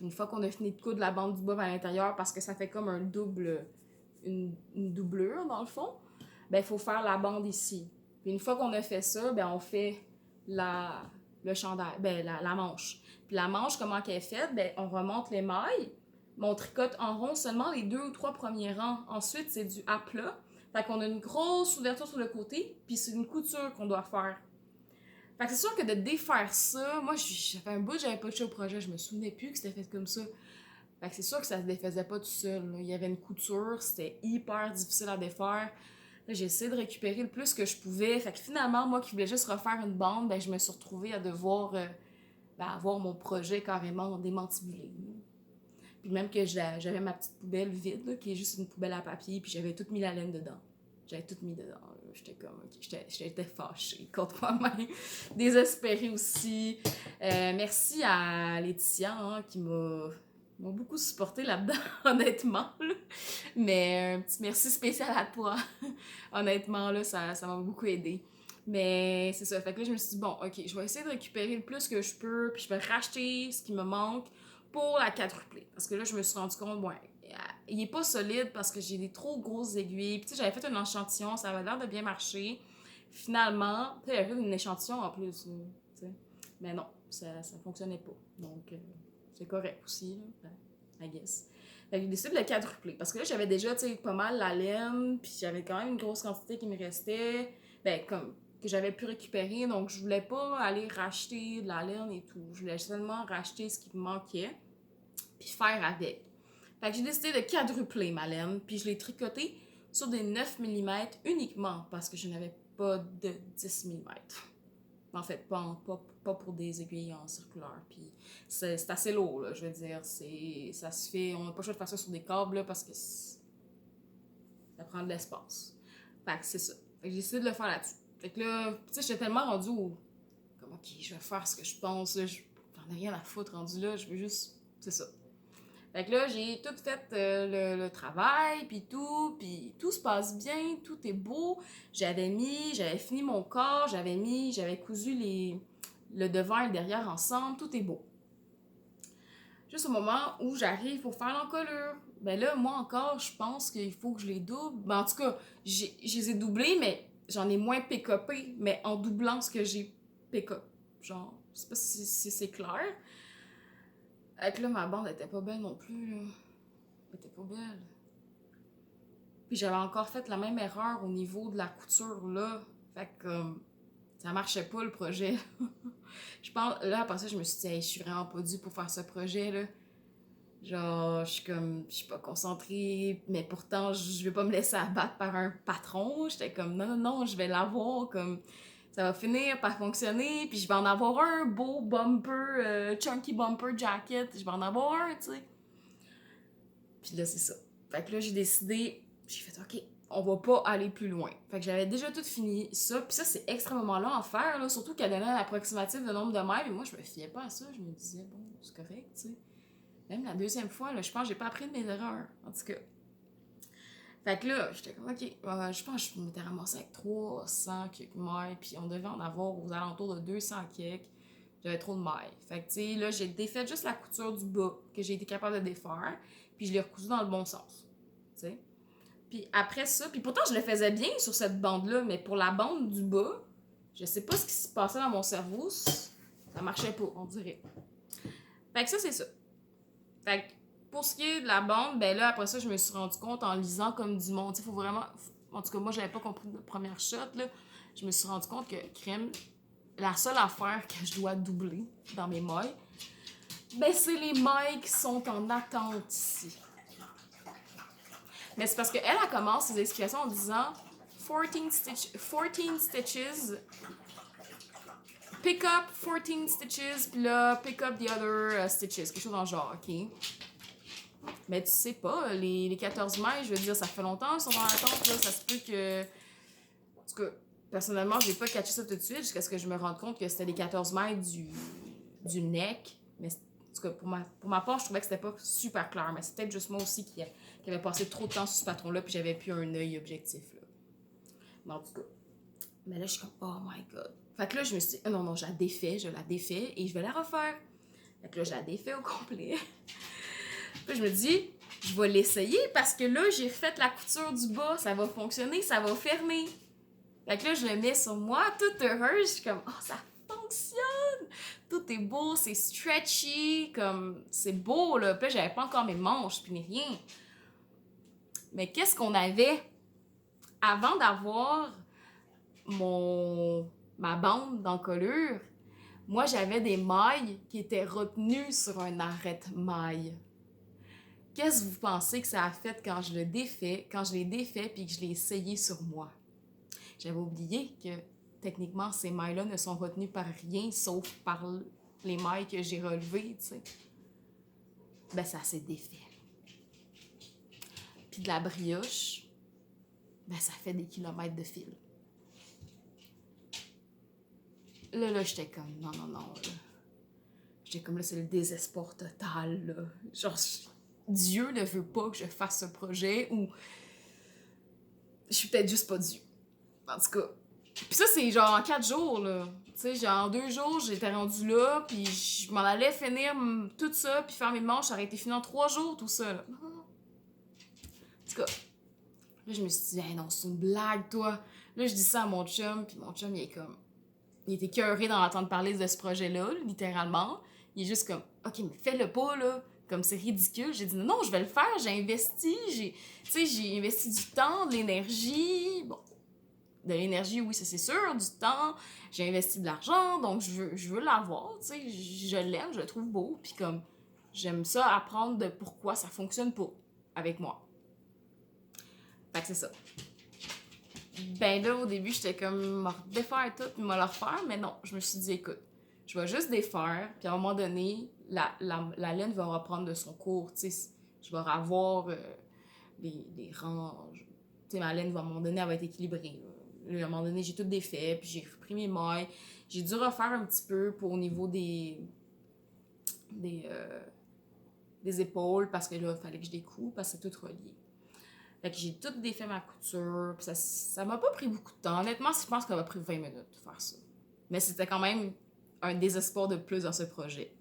Une fois qu'on a fini de coudre la bande du bas à l'intérieur, parce que ça fait comme une doublure dans le fond, ben il faut faire la bande ici. Puis une fois qu'on a fait ça, ben on fait le chandail, la manche. Puis la manche, comment qu'elle est faite? Ben on remonte les mailles, mais on tricote en rond seulement les 2 ou 3 premiers rangs. Ensuite, c'est du à plat. Fait qu'on a une grosse ouverture sur le côté, puis c'est une couture qu'on doit faire. Fait que c'est sûr que de défaire ça, moi, j'avais un bout, j'avais pas touché au projet, je me souvenais plus que c'était fait comme ça. Fait que c'est sûr que ça se défaisait pas tout seul, là. Il y avait une couture, c'était hyper difficile à défaire. Là, j'ai essayé de récupérer le plus que je pouvais. Fait que finalement, moi qui voulais juste refaire une bande, ben je me suis retrouvée à devoir avoir mon projet carrément démantibulé. Puis même que j'avais ma petite poubelle vide, là, qui est juste une poubelle à papier, puis j'avais tout mis la laine dedans. J'avais tout mis dedans. J'étais comme, j'étais fâchée contre moi-même, désespérée aussi. Merci à Laetitia qui m'a beaucoup supporté là-dedans, honnêtement. Là. Mais un petit merci spécial à toi. Honnêtement, là, ça m'a beaucoup aidé. Mais c'est ça. Fait que là, je me suis dit, bon, ok, je vais essayer de récupérer le plus que je peux, puis je vais racheter ce qui me manque pour la quadruplée. Parce que là, je me suis rendu compte, bon, il est pas solide parce que j'ai des trop grosses aiguilles. Puis tu sais, j'avais fait un échantillon, ça avait l'air de bien marcher. Finalement, tu sais, j'avais fait un échantillon en plus, tu sais. Mais non, ça fonctionnait pas. Donc, c'est correct aussi, là, I guess. Fait que j'ai décidé de le quadrupler. Parce que là, j'avais déjà, tu sais, pas mal la laine, puis j'avais quand même une grosse quantité qui me restait, comme que j'avais pu récupérer. Donc, je voulais pas aller racheter de la laine et tout. Je voulais seulement racheter ce qui me manquait, puis faire avec. Fait que j'ai décidé de quadrupler ma laine, puis je l'ai tricoté sur des 9 mm uniquement parce que je n'avais pas de 10 mm. En fait, pas pour des aiguilles en circulaire. Puis c'est assez lourd, là, je veux dire. Ça se fait, on n'a pas le choix de faire ça sur des câbles là, parce que ça prend de l'espace. Fait que c'est ça. Fait que j'ai décidé de le faire là-dessus. Fait que là, tu sais, j'étais tellement rendue comme, ok, je vais faire ce que je pense, là, j'en ai rien à foutre rendu là, je veux juste. C'est ça. Fait que là, j'ai tout fait le travail, puis tout se passe bien, tout est beau. J'avais fini mon corps, j'avais cousu le devant et le derrière ensemble, tout est beau. Juste au moment où j'arrive pour faire l'encolure, ben là, moi encore, je pense qu'il faut que je les double. Ben en tout cas, je les ai doublés, mais j'en ai moins pick-upé, mais en doublant ce que j'ai pick-up. Genre, je sais pas si c'est clair. Fait que là, ma bande était pas belle non plus, là. Elle était pas belle. Puis j'avais encore fait la même erreur au niveau de la couture, là. Fait que ça marchait pas, le projet. Je pense, là, après ça, je me suis dit, hey, je suis vraiment pas due pour faire ce projet, là. Genre, je suis pas concentrée, mais pourtant, je vais pas me laisser abattre par un patron. J'étais comme, non, non, non, je vais l'avoir, comme, ça va finir par fonctionner, puis je vais en avoir un beau bumper, chunky bumper jacket, je vais en avoir un, tu sais. Puis là, c'est ça. Fait que là, j'ai décidé, j'ai fait, OK, on va pas aller plus loin. Fait que j'avais déjà tout fini ça, puis ça, c'est extrêmement long à faire, là, surtout qu'elle donnait un approximatif de nombre de miles, mais moi, je me fiais pas à ça, je me disais, bon, c'est correct, tu sais. Même la deuxième fois, là, je pense que j'ai pas appris de mes erreurs, en tout cas. Fait que là, j'étais comme, OK, je pense que je m'étais ramassée avec 300 quelques miles, puis on devait en avoir aux alentours de 200 quelques. J'avais trop de mailles. Fait que, tu sais, là, j'ai défait juste la couture du bas que j'ai été capable de défaire, puis je l'ai recousu dans le bon sens. Tu sais. Puis après ça, puis pourtant, je le faisais bien sur cette bande-là, mais pour la bande du bas, je sais pas ce qui se passait dans mon cerveau, ça marchait pas, on dirait. Fait que ça, c'est ça. Fait que pour ce qui est de la bande, ben là, après ça, je me suis rendu compte en lisant comme du monde. Il faut vraiment. En tout cas, moi, j'avais pas compris de première shot, là. Je me suis rendu compte que crème, la seule affaire que je dois doubler dans mes mailles, ben c'est les mailles qui sont en attente ici. Mais c'est parce qu'elle, elle commence ses explications en disant 14 stitches, pick up 14 stitches, puis là, pick up the other stitches, quelque chose dans le genre, ok? Mais tu sais pas, les 14 mailles, je veux dire, ça fait longtemps qu'ils sont en attente, là, ça se peut que... En tout cas, personnellement, j'ai pas catché ça tout de suite jusqu'à ce que je me rende compte que c'était les 14 mailles du neck. Mais en tout cas, pour ma part, je trouvais que c'était pas super clair. Mais c'est peut-être juste moi aussi qui avait passé trop de temps sur ce patron-là puis j'avais plus un œil objectif, là. Mais en tout cas. Mais là, je suis comme, oh my god. Fait que là, je me suis dit, non, non, je la défais et je vais la refaire. Fait que là, je la défais au complet. Puis je me dis, je vais l'essayer parce que là, j'ai fait la couture du bas, ça va fonctionner, ça va fermer. Fait que là, je le mets sur moi, toute heureuse, je suis comme, oh, ça fonctionne! Tout est beau, c'est stretchy, comme, c'est beau, là. Puis là, j'avais pas encore mes manches, puis ni rien. Mais qu'est-ce qu'on avait avant d'avoir ma bande d'encolure? Moi, j'avais des mailles qui étaient retenues sur un arrête-maille. Qu'est-ce que vous pensez que ça a fait quand je l'ai défait puis que je l'ai essayé sur moi? J'avais oublié que techniquement, ces mailles-là ne sont retenues par rien sauf par les mailles que j'ai relevées, tu sais. Ben, ça s'est défait. Puis de la brioche, ben, ça fait des kilomètres de fil. Là, j'étais comme, non, non, non, là. J'étais comme, là, c'est le désespoir total, là. Genre, Dieu ne veut pas que je fasse ce projet ou je suis peut-être juste pas due. En tout cas. Puis ça, c'est genre en 4 jours, là. Tu sais, genre en 2 jours, j'étais rendue là, puis je m'en allais finir tout ça, puis faire mes manches, ça aurait été fini en 3 jours, tout ça, là. En tout cas, là, je me suis dit, hey, non, c'est une blague, toi. Là, je dis ça à mon chum, puis mon chum, il est comme... Il était écœuré d'en entendre parler de ce projet-là, littéralement. Il est juste comme, OK, mais fais-le pas, là. Comme c'est ridicule. J'ai dit, non, je vais le faire, j'ai investi, j'ai investi du temps, de l'énergie. Bon, de l'énergie, oui, ça c'est sûr, du temps, j'ai investi de l'argent, donc je veux l'avoir, tu sais, je l'aime, je le trouve beau, puis comme, j'aime ça apprendre de pourquoi ça fonctionne pas avec moi. Fait que c'est ça. Ben là, au début, j'étais comme, m'a défaire tout, puis m'a le refaire, mais non, je me suis dit, écoute, je vais juste défaire, puis à un moment donné, la laine va reprendre de son cours, tu sais, je vais revoir les ranges, tu sais, ma laine, à un moment donné, elle va être équilibrée, là. À un moment donné, j'ai tout défait, puis j'ai pris mes mailles, j'ai dû refaire un petit peu pour au niveau des des épaules parce que là, il fallait que je découpe parce que c'est tout relié. Fait que j'ai tout défait ma couture. Puis ça m'a pas pris beaucoup de temps. Honnêtement, je pense que ça m'a pris 20 minutes de faire ça. Mais c'était quand même un désespoir de plus dans ce projet.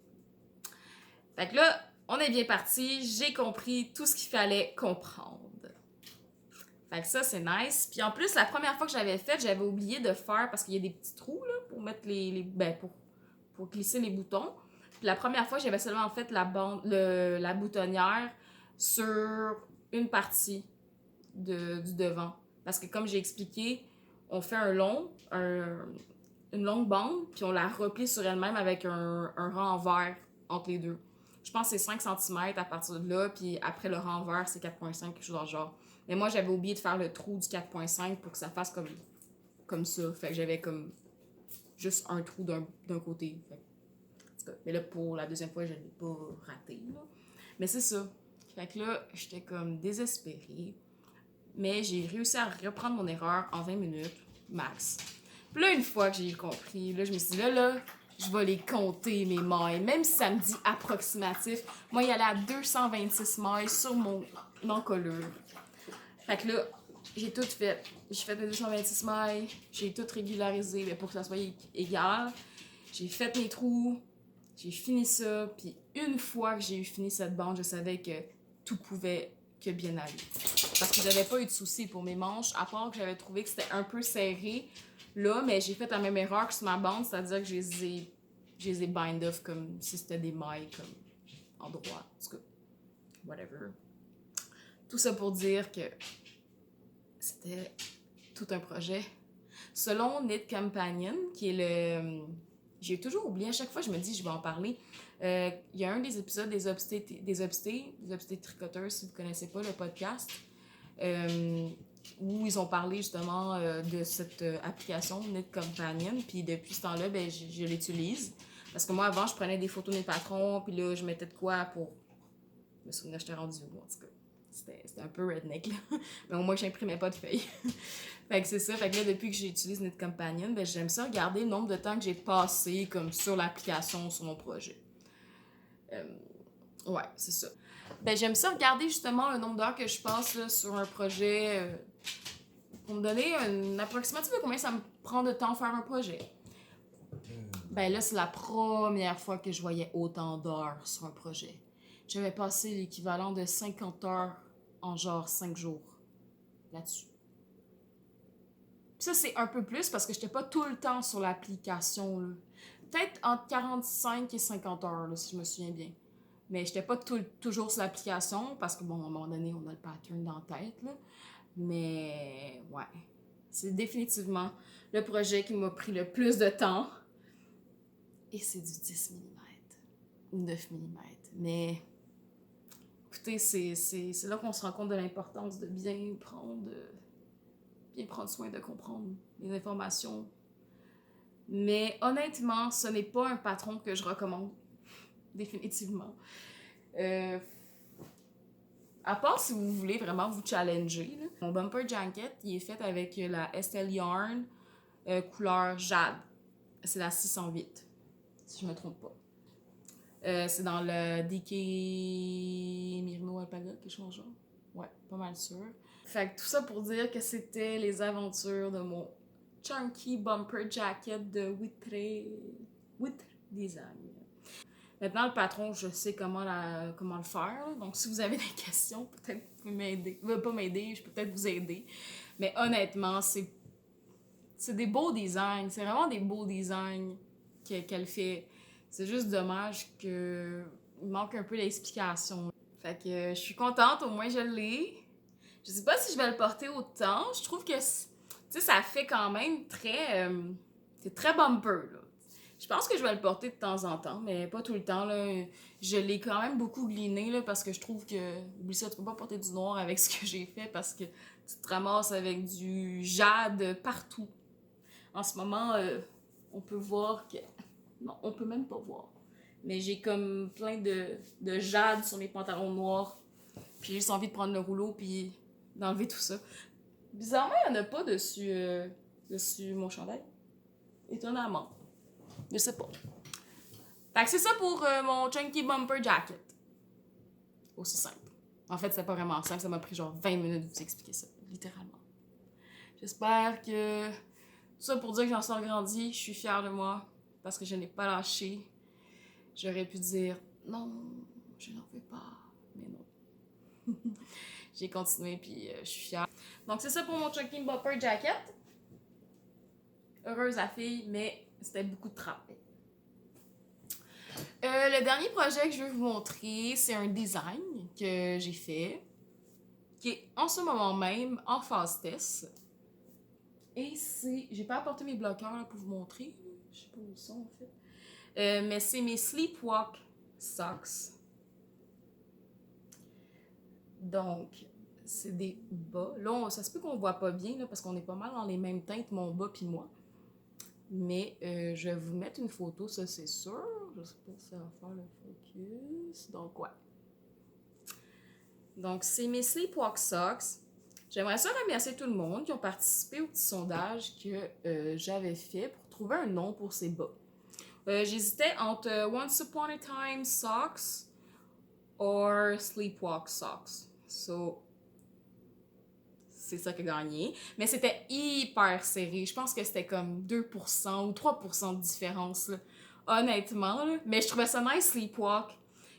Fait que là, on est bien parti. J'ai compris tout ce qu'il fallait comprendre. Fait que ça, c'est nice. Puis en plus, la première fois que j'avais fait, j'avais oublié de faire, parce qu'il y a des petits trous là, pour mettre pour glisser les boutons. Puis la première fois, j'avais seulement fait la boutonnière sur une partie du devant. Parce que comme j'ai expliqué, on fait une longue bande, puis on la replie sur elle-même avec un renvers entre les deux. Je pense que c'est 5 cm à partir de là, puis après le renvers, c'est 4,5, quelque chose dans le genre. Mais moi, j'avais oublié de faire le trou du 4,5 pour que ça fasse comme ça. Fait que j'avais comme juste un trou d'un côté. Mais là, pour la deuxième fois, je ne l'ai pas raté. Là. Mais c'est ça. Fait que là, j'étais comme désespérée. Mais j'ai réussi à reprendre mon erreur en 20 minutes, max. Puis là, une fois que j'ai compris, là, je me suis dit, là, je vais les compter, mes mailles. Même si ça me dit approximatif, moi, il y allait à 226 mailles sur mon encolure. Fait que là, j'ai tout fait. J'ai fait les 226 mailles, j'ai tout régularisé mais pour que ça soit égal. J'ai fait mes trous, j'ai fini ça, puis une fois que j'ai eu fini cette bande, je savais que tout pouvait que bien aller. Parce que j'avais pas eu de soucis pour mes manches, à part que j'avais trouvé que c'était un peu serré là, mais j'ai fait la même erreur que sur ma bande, c'est-à-dire que je les ai bind off comme si c'était des mailles comme en droit. En tout cas, whatever. Tout ça pour dire que c'était tout un projet. Selon Knit Companion, qui est le... J'ai toujours oublié, à chaque fois je me dis je vais en parler. Il y a un des épisodes des obstétricoteurs, si vous ne connaissez pas le podcast, où ils ont parlé justement de cette application Knit Companion. Puis depuis ce temps-là, ben, je l'utilise. Parce que moi, avant, je prenais des photos de mes patrons, puis là, je mettais de quoi pour me souvenir que j'étais rendue où, en tout cas. C'était un peu redneck, là. Mais au moins, j'imprimais pas de feuilles. Fait que c'est ça. Fait que là, depuis que j'utilise Knit Companion, ben, j'aime ça regarder le nombre de temps que j'ai passé comme sur l'application, sur mon projet. Ouais, c'est ça. Ben, j'aime ça regarder justement le nombre d'heures que je passe là, sur un projet pour me donner une approximative de combien ça me prend de temps faire un projet. Ben là, c'est la première fois que je voyais autant d'heures sur un projet. J'avais passé l'équivalent de 50 heures en genre 5 jours là-dessus. Puis ça, c'est un peu plus parce que j'étais pas tout le temps sur l'application. Là. Peut-être entre 45 et 50 heures, là, si je me souviens bien. Mais j'étais pas toujours sur l'application parce que, bon, à un moment donné, on a le pattern dans la tête. Là. Mais, ouais. C'est définitivement le projet qui m'a pris le plus de temps. Et c'est du 10 mm ou 9 mm. Mais, écoutez, c'est là qu'on se rend compte de l'importance de bien prendre soin de comprendre les informations. Mais honnêtement, ce n'est pas un patron que je recommande. Définitivement. À part si vous voulez vraiment vous challenger, là. Mon bumper jacket, il est fait avec la Estelle Yarn couleur jade. C'est la 608, si je me trompe pas. C'est dans le DK Myrno Alpaga, quelque chose genre. Ouais, pas mal sûr. Fait que tout ça pour dire que c'était les aventures de mon chunky bumper jacket de Witre Design. Maintenant, le patron, je sais comment le faire. Là. Donc, si vous avez des questions, peut-être vous pouvez m'aider. Pas m'aider, je peux peut-être vous aider. Mais honnêtement, c'est des beaux designs. C'est vraiment des beaux designs qu'elle fait. C'est juste dommage qu'il manque un peu d'explication. Fait que je suis contente, au moins je l'ai. Je sais pas si je vais le porter autant. Je trouve que ça fait quand même très... c'est très bumper, là. Je pense que je vais le porter de temps en temps, mais pas tout le temps, là. Je l'ai quand même beaucoup gliné, là, parce que je trouve que... Oublie ça, tu peux pas porter du noir avec ce que j'ai fait, parce que tu te ramasses avec du jade partout. En ce moment, on peut voir que... Non, on peut même pas voir. Mais j'ai comme plein de jade sur mes pantalons noirs. Puis j'ai juste envie de prendre le rouleau, puis d'enlever tout ça. Bizarrement, il n'y en a pas dessus mon chandail. Étonnamment. Je sais pas. Fait que c'est ça pour mon chunky bumper jacket. Aussi simple. En fait, c'est pas vraiment simple, ça m'a pris genre 20 minutes de vous expliquer ça, littéralement. J'espère que... Tout ça pour dire que j'en sors grandi, je suis fière de moi, parce que je n'ai pas lâché. J'aurais pu dire, non, je n'en veux pas, mais non. J'ai continué, puis je suis fière. Donc c'est ça pour mon Chunky Bopper Jacket. Heureuse la fille, mais c'était beaucoup de travail. Le dernier projet que je veux vous montrer, c'est un design que j'ai fait, qui est en ce moment même en phase test. Et c'est... J'ai pas apporté mes bloqueurs là, pour vous montrer. Je sais pas où ils sont en fait. Mais c'est mes Sleepwalk Socks. Donc, c'est des bas. Là, ça se peut qu'on voit pas bien là, parce qu'on est pas mal dans les mêmes teintes, mon bas puis moi. Mais je vais vous mettre une photo, ça c'est sûr. Je sais pas si ça va faire le focus. Donc, ouais. Donc, c'est mes Sleepwalk Socks. J'aimerais ça remercier tout le monde qui ont participé au petit sondage que j'avais fait pour trouver un nom pour ces bas. J'hésitais entre Once Upon a Time Socks or Sleepwalk Socks. So, c'est ça qui a gagné. Mais c'était hyper serré. Je pense que c'était comme 2% ou 3% de différence, là. Honnêtement. Là. Mais je trouvais ça nice, Sleepwalk.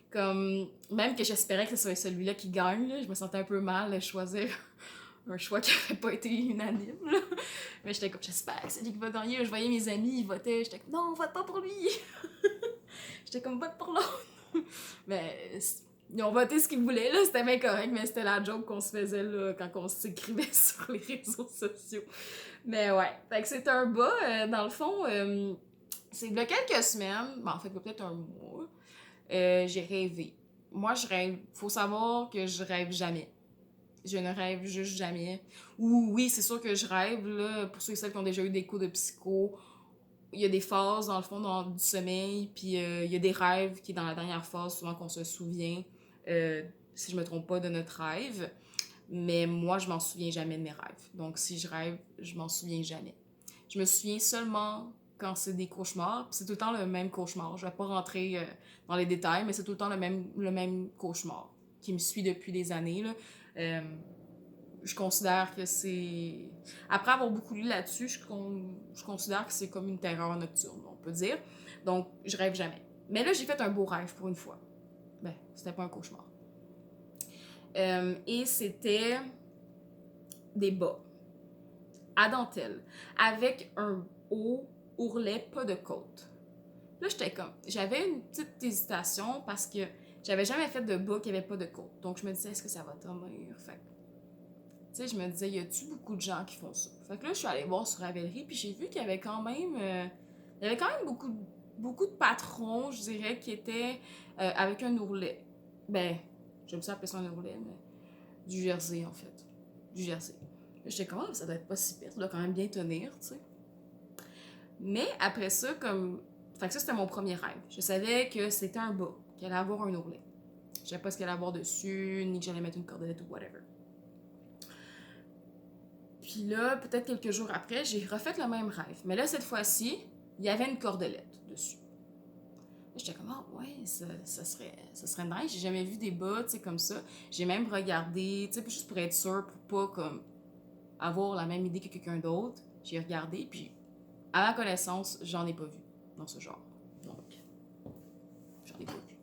Comme, même que j'espérais que ce soit celui-là qui gagne. Là. Je me sentais un peu mal de choisir un choix qui n'aurait pas été unanime. Là. Mais j'étais comme, j'espère que c'est lui qui va gagner. Je voyais mes amis, ils votaient. J'étais comme, non, vote pas pour lui. J'étais comme, vote pour l'autre. Mais ils ont voté ce qu'ils voulaient, là, c'était bien correct, mais c'était la joke qu'on se faisait là, quand on s'écrivait sur les réseaux sociaux. Mais ouais, fait que c'est un bas, dans le fond, c'est il y a quelques semaines, en fait, peut-être un mois, j'ai rêvé. Moi, je rêve, faut savoir que je rêve jamais. Je ne rêve juste jamais. Ou oui, c'est sûr que je rêve, là, pour ceux et celles qui ont déjà eu des cours de psycho, il y a des phases, dans le fond, du sommeil, puis il y a des rêves qui est dans la dernière phase, souvent qu'on se souvient, si je me trompe pas, de notre rêve. Mais moi, je m'en souviens jamais de mes rêves. Donc, si je rêve, je m'en souviens jamais. Je me souviens seulement quand c'est des cauchemars, puis c'est tout le temps le même cauchemar. Je vais pas rentrer dans les détails, mais c'est tout le temps le même cauchemar qui me suit depuis des années, là. Je considère que c'est... Après avoir beaucoup lu là-dessus, je considère que c'est comme une terreur nocturne, on peut dire. Donc, je rêve jamais. Mais là, j'ai fait un beau rêve pour une fois. Ben, c'était pas un cauchemar. Et c'était des bas à dentelle avec un haut ourlet, pas de côte. Là, j'étais comme... J'avais une petite hésitation parce que j'avais jamais fait de bas qui avait pas de côte. Donc, je me disais, est-ce que ça va tenir? Fait tu sais, je me disais, y a-tu beaucoup de gens qui font ça? Fait que là, je suis allée voir sur Ravelry, puis j'ai vu qu'il y avait quand même... il y avait quand même beaucoup de patrons, je dirais, qui étaient avec un ourlet. Ben, j'aime ça appeler ça un ourlet, mais du jersey, en fait. Du jersey. J'étais comme, oh, ça doit être pas si pire, ça doit quand même bien tenir, tu sais. Mais après ça, comme... Fait que ça, c'était mon premier rêve. Je savais que c'était un bas, qu'il allait avoir un ourlet. Je savais pas ce qu'il allait avoir dessus, ni que j'allais mettre une cordelette ou whatever. Puis là, peut-être quelques jours après, j'ai refait le même rêve. Mais là, cette fois-ci, il y avait une cordelette dessus. J'étais comme, ah ouais, ça serait nice. J'ai jamais vu des bas, tu sais, comme ça. J'ai même regardé, tu sais, juste pour être sûre, pour pas, comme, avoir la même idée que quelqu'un d'autre. J'ai regardé, puis, à ma connaissance, j'en ai pas vu dans ce genre. Donc, j'en ai pas vu.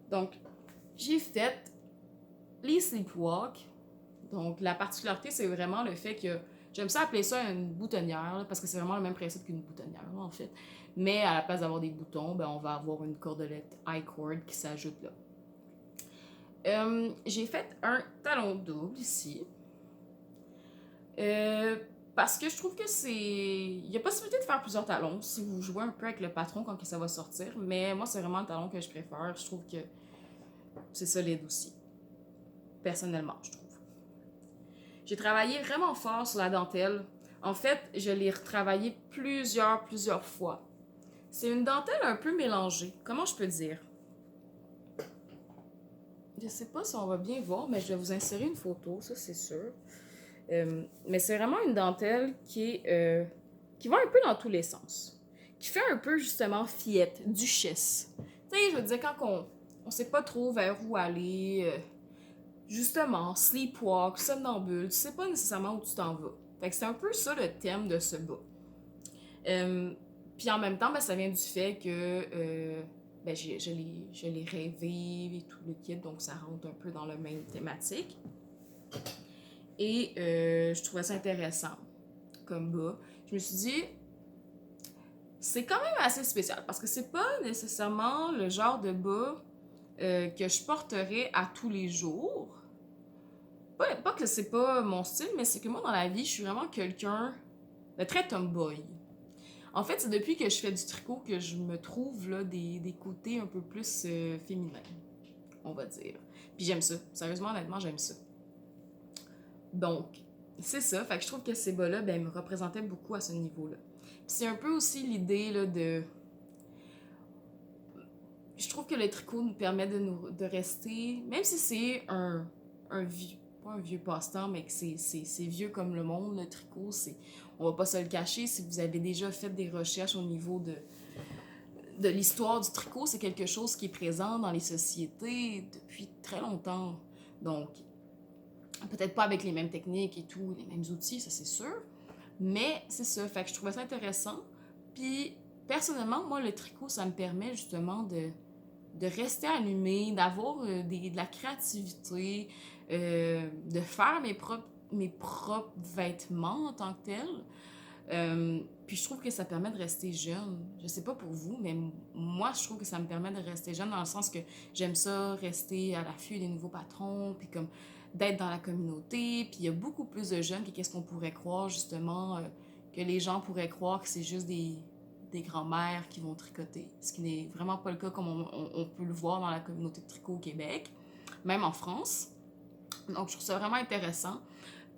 Donc, j'ai fait les sleepwalks. Donc, la particularité, c'est vraiment le fait que j'aime ça appeler ça une boutonnière, là, parce que c'est vraiment le même principe qu'une boutonnière, là, en fait. Mais à la place d'avoir des boutons, ben, on va avoir une cordelette I-cord qui s'ajoute là. J'ai fait un talon double ici. Parce que je trouve que c'est... Il y a possibilité de faire plusieurs talons si vous jouez un peu avec le patron quand ça va sortir. Mais moi, c'est vraiment le talon que je préfère. Je trouve que c'est solide aussi. Personnellement, je trouve. J'ai travaillé vraiment fort sur la dentelle. En fait, je l'ai retravaillé plusieurs fois. C'est une dentelle un peu mélangée. Comment je peux dire? Je sais pas si on va bien voir, mais je vais vous insérer une photo, ça c'est sûr. Mais c'est vraiment une dentelle qui va un peu dans tous les sens. Qui fait un peu justement fillette, duchesse. Tu sais, je veux dire, on sait pas trop vers où aller. Justement, sleepwalk, somnambule, tu sais pas nécessairement où tu t'en vas. Fait que c'est un peu ça le thème de ce bas. Puis en même temps, ben, ça vient du fait que ben, je l'ai rêvé et tout le kit, donc ça rentre un peu dans la même thématique. Et je trouvais ça intéressant comme bas. Je me suis dit, c'est quand même assez spécial parce que c'est pas nécessairement le genre de bas que je porterais à tous les jours. Pas que c'est pas mon style, mais c'est que moi dans la vie, je suis vraiment quelqu'un de très tomboy. En fait, c'est depuis que je fais du tricot que je me trouve là, des côtés un peu plus féminins, on va dire. Puis j'aime ça. Sérieusement, honnêtement, j'aime ça. Donc, c'est ça. Fait que je trouve que ces bas-là ben, me représentaient beaucoup à ce niveau-là. Puis c'est un peu aussi l'idée là, de... Je trouve que le tricot nous permet de rester, même si c'est un vieux, pas un vieux passe-temps, mais que c'est vieux comme le monde, le tricot, on va pas se le cacher, si vous avez déjà fait des recherches au niveau de l'histoire du tricot, c'est quelque chose qui est présent dans les sociétés depuis très longtemps. Donc, peut-être pas avec les mêmes techniques et tout, les mêmes outils, ça c'est sûr, mais c'est ça, fait que je trouvais ça intéressant. Puis, personnellement, moi, le tricot, ça me permet justement de rester allumé, d'avoir de la créativité, de faire mes propres vêtements en tant que tels. Puis je trouve que ça permet de rester jeune. Je sais pas pour vous, mais moi, je trouve que ça me permet de rester jeune dans le sens que j'aime ça, rester à l'affût des nouveaux patrons, puis comme d'être dans la communauté. Puis il y a beaucoup plus de jeunes que qu'est-ce qu'on pourrait croire, justement, que les gens pourraient croire que c'est juste des grands-mères qui vont tricoter. Ce qui n'est vraiment pas le cas comme on peut le voir dans la communauté de tricot au Québec, même en France. Donc, je trouve ça vraiment intéressant.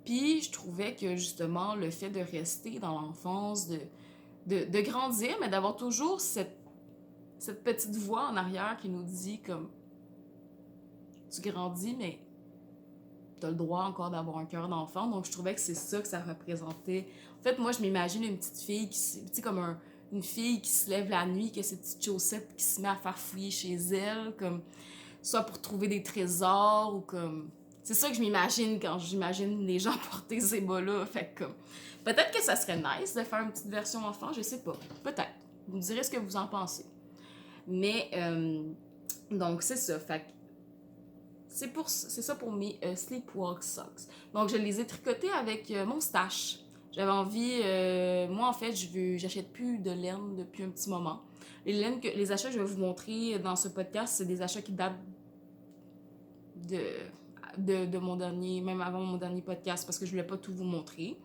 Puis, je trouvais que, justement, le fait de rester dans l'enfance, de grandir, mais d'avoir toujours cette petite voix en arrière qui nous dit comme tu grandis, mais t'as le droit encore d'avoir un cœur d'enfant. Donc, je trouvais que c'est ça que ça représentait. En fait, moi, je m'imagine une petite fille qui, tu sais, comme une fille qui se lève la nuit, qui a ses petites chaussettes, qui se met à faire fouiller chez elle, comme soit pour trouver des trésors ou comme... C'est ça que je m'imagine quand j'imagine les gens porter ces bas-là. Fait que comme... Peut-être que ça serait nice de faire une petite version enfant, je sais pas. Peut-être. Vous me direz ce que vous en pensez. Mais, donc, c'est ça. Fait que c'est ça pour mes Sleepwalk Socks. Donc, je les ai tricotés avec mon stash. J'avais envie... moi, en fait, j'achète plus de laine depuis un petit moment. Les achats que je vais vous montrer dans ce podcast, c'est des achats qui datent de mon dernier... Même avant mon dernier podcast, parce que je voulais pas tout vous montrer.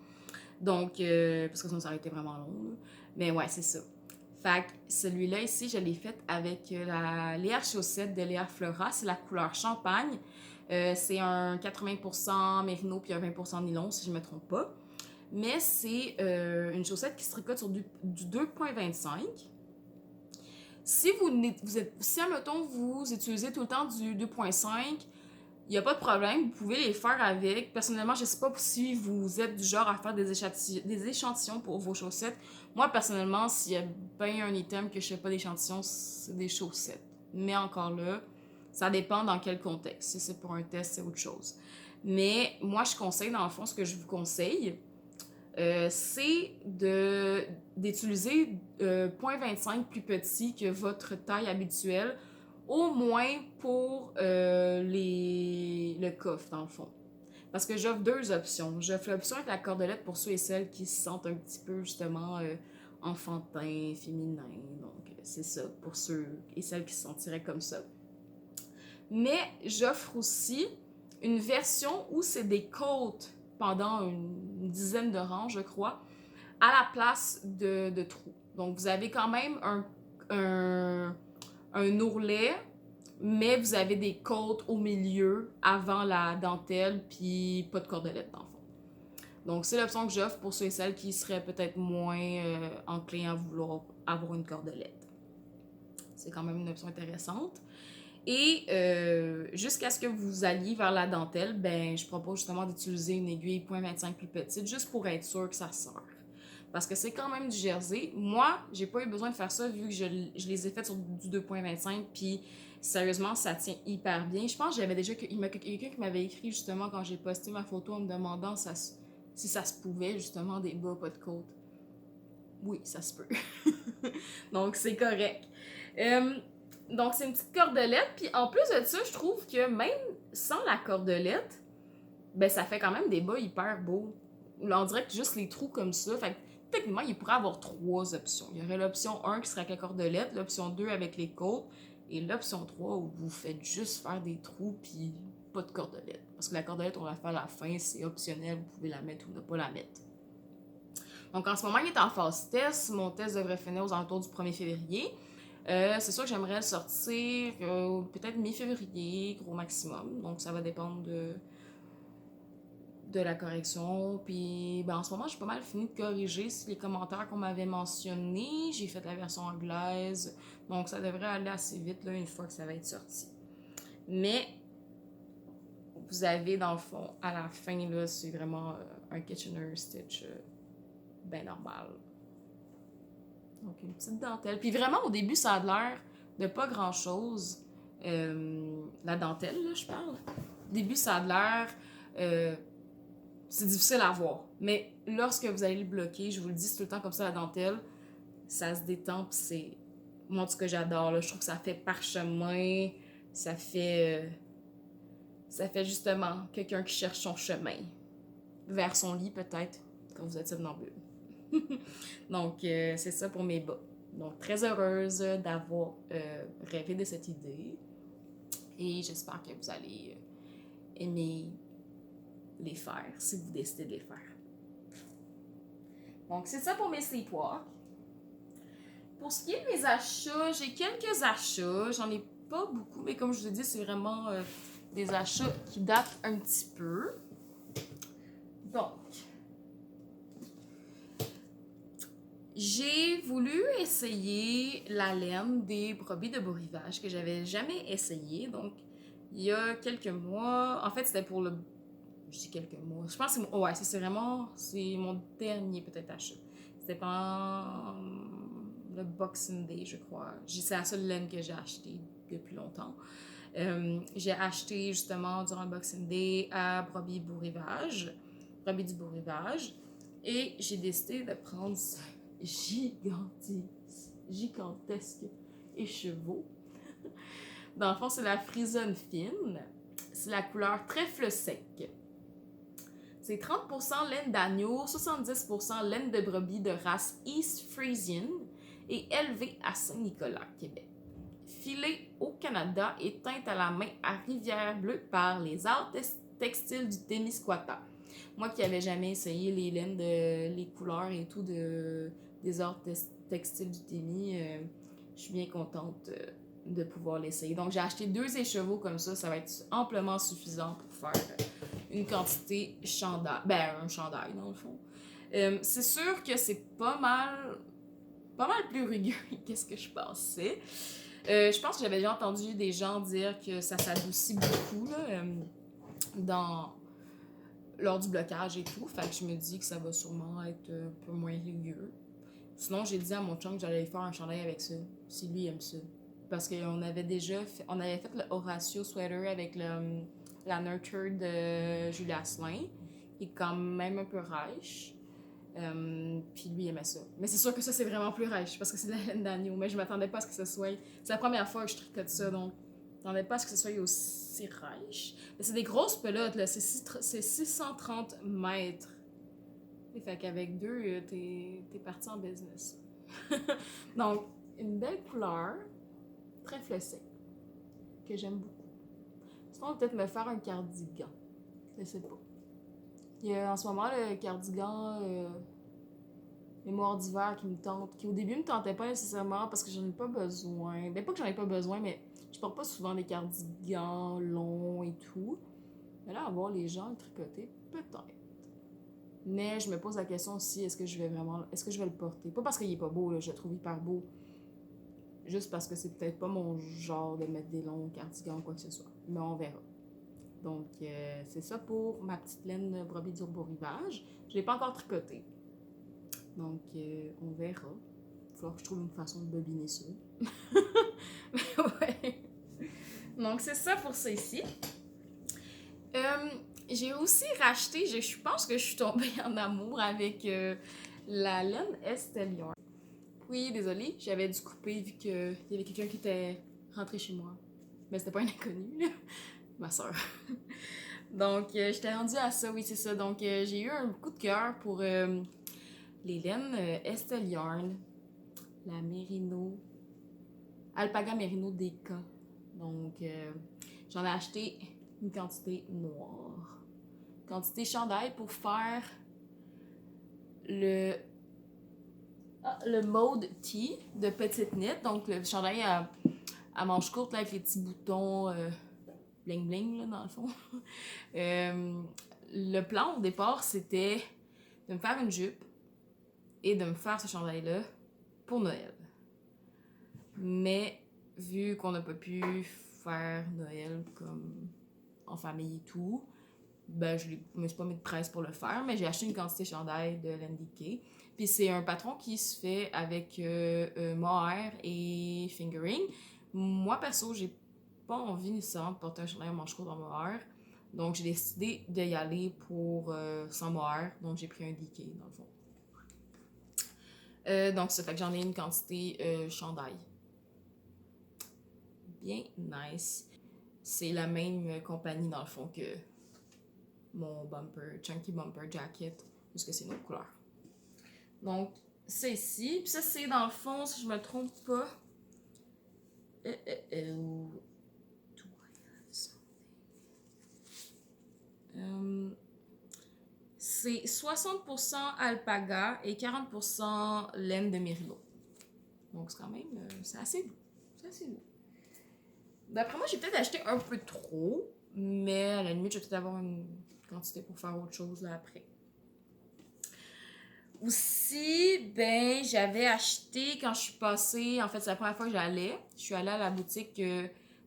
Donc, parce que sinon, ça aurait été vraiment long. Là. Mais ouais, c'est ça. Fait que celui-là ici, je l'ai fait avec la Léa Chaussette de Léa Flora. C'est la couleur champagne. C'est un 80% mérino puis un 20% nylon, si je ne me trompe pas. Mais c'est une chaussette qui se tricote sur du 2.25. Si admettons, vous utilisez tout le temps du 2.5, il n'y a pas de problème, vous pouvez les faire avec. Personnellement, je ne sais pas si vous êtes du genre à faire des échantillons pour vos chaussettes. Moi, personnellement, s'il y a bien un item que je ne fais pas d'échantillons, c'est des chaussettes. Mais encore là, ça dépend dans quel contexte. Si c'est pour un test, c'est autre chose. Mais moi, je conseille, dans le fond, ce que je vous conseille, c'est d'utiliser 0.25 plus petit que votre taille habituelle, au moins pour le coffre, dans le fond. Parce que j'offre deux options. J'offre l'option avec la cordelette pour ceux et celles qui se sentent un petit peu, justement, enfantins, féminins. Donc, c'est ça, pour ceux et celles qui se sentiraient comme ça. Mais j'offre aussi une version où c'est des côtes pendant une dizaine de rangs, je crois, à la place de trous. Donc, vous avez quand même un ourlet, mais vous avez des côtes au milieu avant la dentelle, puis pas de cordelette dans le fond. Donc, c'est l'option que j'offre pour ceux et celles qui seraient peut-être moins enclins à vouloir avoir une cordelette. C'est quand même une option intéressante. Et jusqu'à ce que vous alliez vers la dentelle, ben, je propose justement d'utiliser une aiguille 0.25 plus petite, juste pour être sûr que ça sort. parce que c'est quand même du jersey. Moi, j'ai pas eu besoin de faire ça vu que je les ai faites sur du 2.25, puis sérieusement, ça tient hyper bien. Je pense que j'avais déjà quelqu'un qui m'avait écrit justement quand j'ai posté ma photo en me demandant si ça se pouvait justement des bas pas de côte. Oui, ça se peut. Donc, c'est correct. Donc, c'est une petite cordelette. Puis en plus de ça, je trouve que même sans la cordelette, ben ça fait quand même des bas hyper beaux. On dirait que juste les trous comme ça. Fait que techniquement, il pourrait avoir 3 options. Il y aurait l'option 1 qui serait avec la cordelette, l'option 2 avec les côtes, et l'option 3 où vous faites juste faire des trous puis pas de cordelette. Parce que la cordelette, on va la faire à la fin, c'est optionnel, vous pouvez la mettre ou ne pas la mettre. Donc en ce moment, il est en phase test. Mon test devrait finir aux alentours du 1er février. C'est sûr que j'aimerais le sortir peut-être mi-février, gros maximum. Donc ça va dépendre de la correction. Puis ben, en ce moment, j'ai pas mal fini de corriger les commentaires qu'on m'avait mentionnés. J'ai fait la version anglaise. Donc ça devrait aller assez vite là, une fois que ça va être sorti. Mais vous avez dans le fond, à la fin, là, c'est vraiment un Kitchener Stitch ben normal. Donc une petite dentelle. Puis vraiment, au début, ça a l'air de pas grand-chose. La dentelle, là, je parle. Au début, ça a l'air... c'est difficile à voir. Mais lorsque vous allez le bloquer, je vous le dis, c'est tout le temps comme ça, la dentelle, ça se détend, puis c'est... Moi, en tout cas, j'adore, là. Je trouve que ça fait parchemin, ça fait justement quelqu'un qui cherche son chemin. Vers son lit, peut-être, quand vous êtes somnambule. Donc, c'est ça pour mes bas. Donc, très heureuse d'avoir rêvé de cette idée. Et j'espère que vous allez aimer les faire, si vous décidez de les faire. Donc, c'est ça pour mes sleepwalks. Pour ce qui est de mes achats, j'ai quelques achats. J'en ai pas beaucoup, mais comme je vous ai dit, c'est vraiment des achats qui datent un petit peu. Donc, j'ai voulu essayer la laine des brebis de beau rivage que j'avais jamais essayé. Donc, il y a quelques mois, en fait, c'était pour le... Je dis quelques mois. Je pense que c'est... Ouais, c'est mon dernier peut-être achat. C'était pendant le Boxing Day, je crois. C'est la seule laine que j'ai achetée depuis longtemps. J'ai acheté justement durant le Boxing Day à Brebis du Beau Rivage. Et j'ai décidé de prendre ce gigantesque écheveau. Dans le fond, c'est la Frisonne fine. C'est la couleur trèfle sec. C'est 30% laine d'agneau, 70% laine de brebis de race East Frisian et élevé à Saint-Nicolas, Québec. Filée au Canada et teinte à la main à Rivière-Bleue par les arts textiles du Témiscouata. Moi qui n'avais jamais essayé les laines, les couleurs et tout des arts textiles du Témis, je suis bien contente de pouvoir l'essayer. Donc j'ai acheté 2 écheveaux comme ça va être amplement suffisant pour faire une quantité chandail. Ben, un chandail dans le fond. C'est sûr que c'est pas mal plus rugueux qu'est-ce que je pensais. Je pense que j'avais déjà entendu des gens dire que ça s'adoucit beaucoup là, lors du blocage et tout. Fait que je me dis que ça va sûrement être un peu moins rugueux. Sinon, j'ai dit à mon chum que j'allais faire un chandail avec ça, si lui aime ça. Parce qu'on avait on avait fait le Horatio Sweater avec la Nurture de Julie Asselin, qui est quand même un peu rêche. Puis lui aimait ça. Mais c'est sûr que ça, c'est vraiment plus rêche, parce que c'est de la laine d'agneau. Mais je m'attendais pas à ce que ce soit... C'est la première fois que je tricote ça, donc je m'attendais pas à ce que ce soit aussi rêche. Mais c'est des grosses pelotes, là. C'est 630 mètres. Et fait qu'avec 2, t'es parti en business. Donc, une belle couleur, trèfle sec, que j'aime beaucoup. Sinon, on va peut-être me faire un cardigan. Je sais pas. Il y a en ce moment le cardigan mémoire d'hiver qui me tente, qui au début me tentait pas nécessairement parce que j'en ai pas besoin. Ben pas que j'en ai pas besoin, mais je porte pas souvent des cardigans longs et tout. Mais là, à voir les gens le tricoter, peut-être. Mais je me pose la question aussi, est-ce que je vais le porter? Pas parce qu'il est pas beau, là, je le trouve hyper beau. Juste parce que c'est peut-être pas mon genre de mettre des longs cardigans ou quoi que ce soit. Mais on verra. Donc, c'est ça pour ma petite laine brebis du beau rivage. Je l'ai pas encore tricoté. Donc, on verra. Il va falloir que je trouve une façon de bobiner ça. Ouais. Donc, c'est ça pour ça ici. J'ai aussi racheté, je pense que je suis tombée en amour avec la laine Estelle Yarn. Oui, désolée, j'avais dû couper vu qu'il y avait quelqu'un qui était rentré chez moi. Mais c'était pas un inconnu, là. Ma soeur. Donc, j'étais rendue à ça, oui, c'est ça. Donc, j'ai eu un coup de cœur pour les laines Estelle Yarn, la Merino, Alpaga Merino DK. Donc, j'en ai acheté une quantité noire. Quantité chandail pour faire le mode tee de petite knit. Donc, le chandail à manches courtes là, avec les petits boutons bling bling là, dans le fond. Le plan au départ, c'était de me faire une jupe et de me faire ce chandail-là pour Noël. Mais vu qu'on n'a pas pu faire Noël comme en famille et tout, ben je me suis pas mis de presse pour le faire, mais j'ai acheté une quantité de chandail de l'NDK. Puis c'est un patron qui se fait avec mohair et fingering. Moi, perso, j'ai pas envie nécessairement de porter un chandail à manches courtes en mohair. Donc j'ai décidé d'y aller pour sans mohair. Donc j'ai pris un DK dans le fond. Donc ça fait que j'en ai une quantité chandail. Bien nice. C'est la même compagnie dans le fond que mon bumper, Chunky Bumper Jacket, puisque c'est notre couleur. Donc, c'est ici. Puis ça, c'est dans le fond, si je me trompe pas. C'est 60% alpaga et 40% laine de mérino. Donc, c'est quand même, c'est assez doux. C'est assez doux. D'après moi, j'ai peut-être acheté un peu trop, mais à la limite, je vais peut-être avoir une quantité pour faire autre chose là après. Aussi, ben, j'avais acheté quand je suis passée, en fait, c'est la première fois que j'allais. Je suis allée à la boutique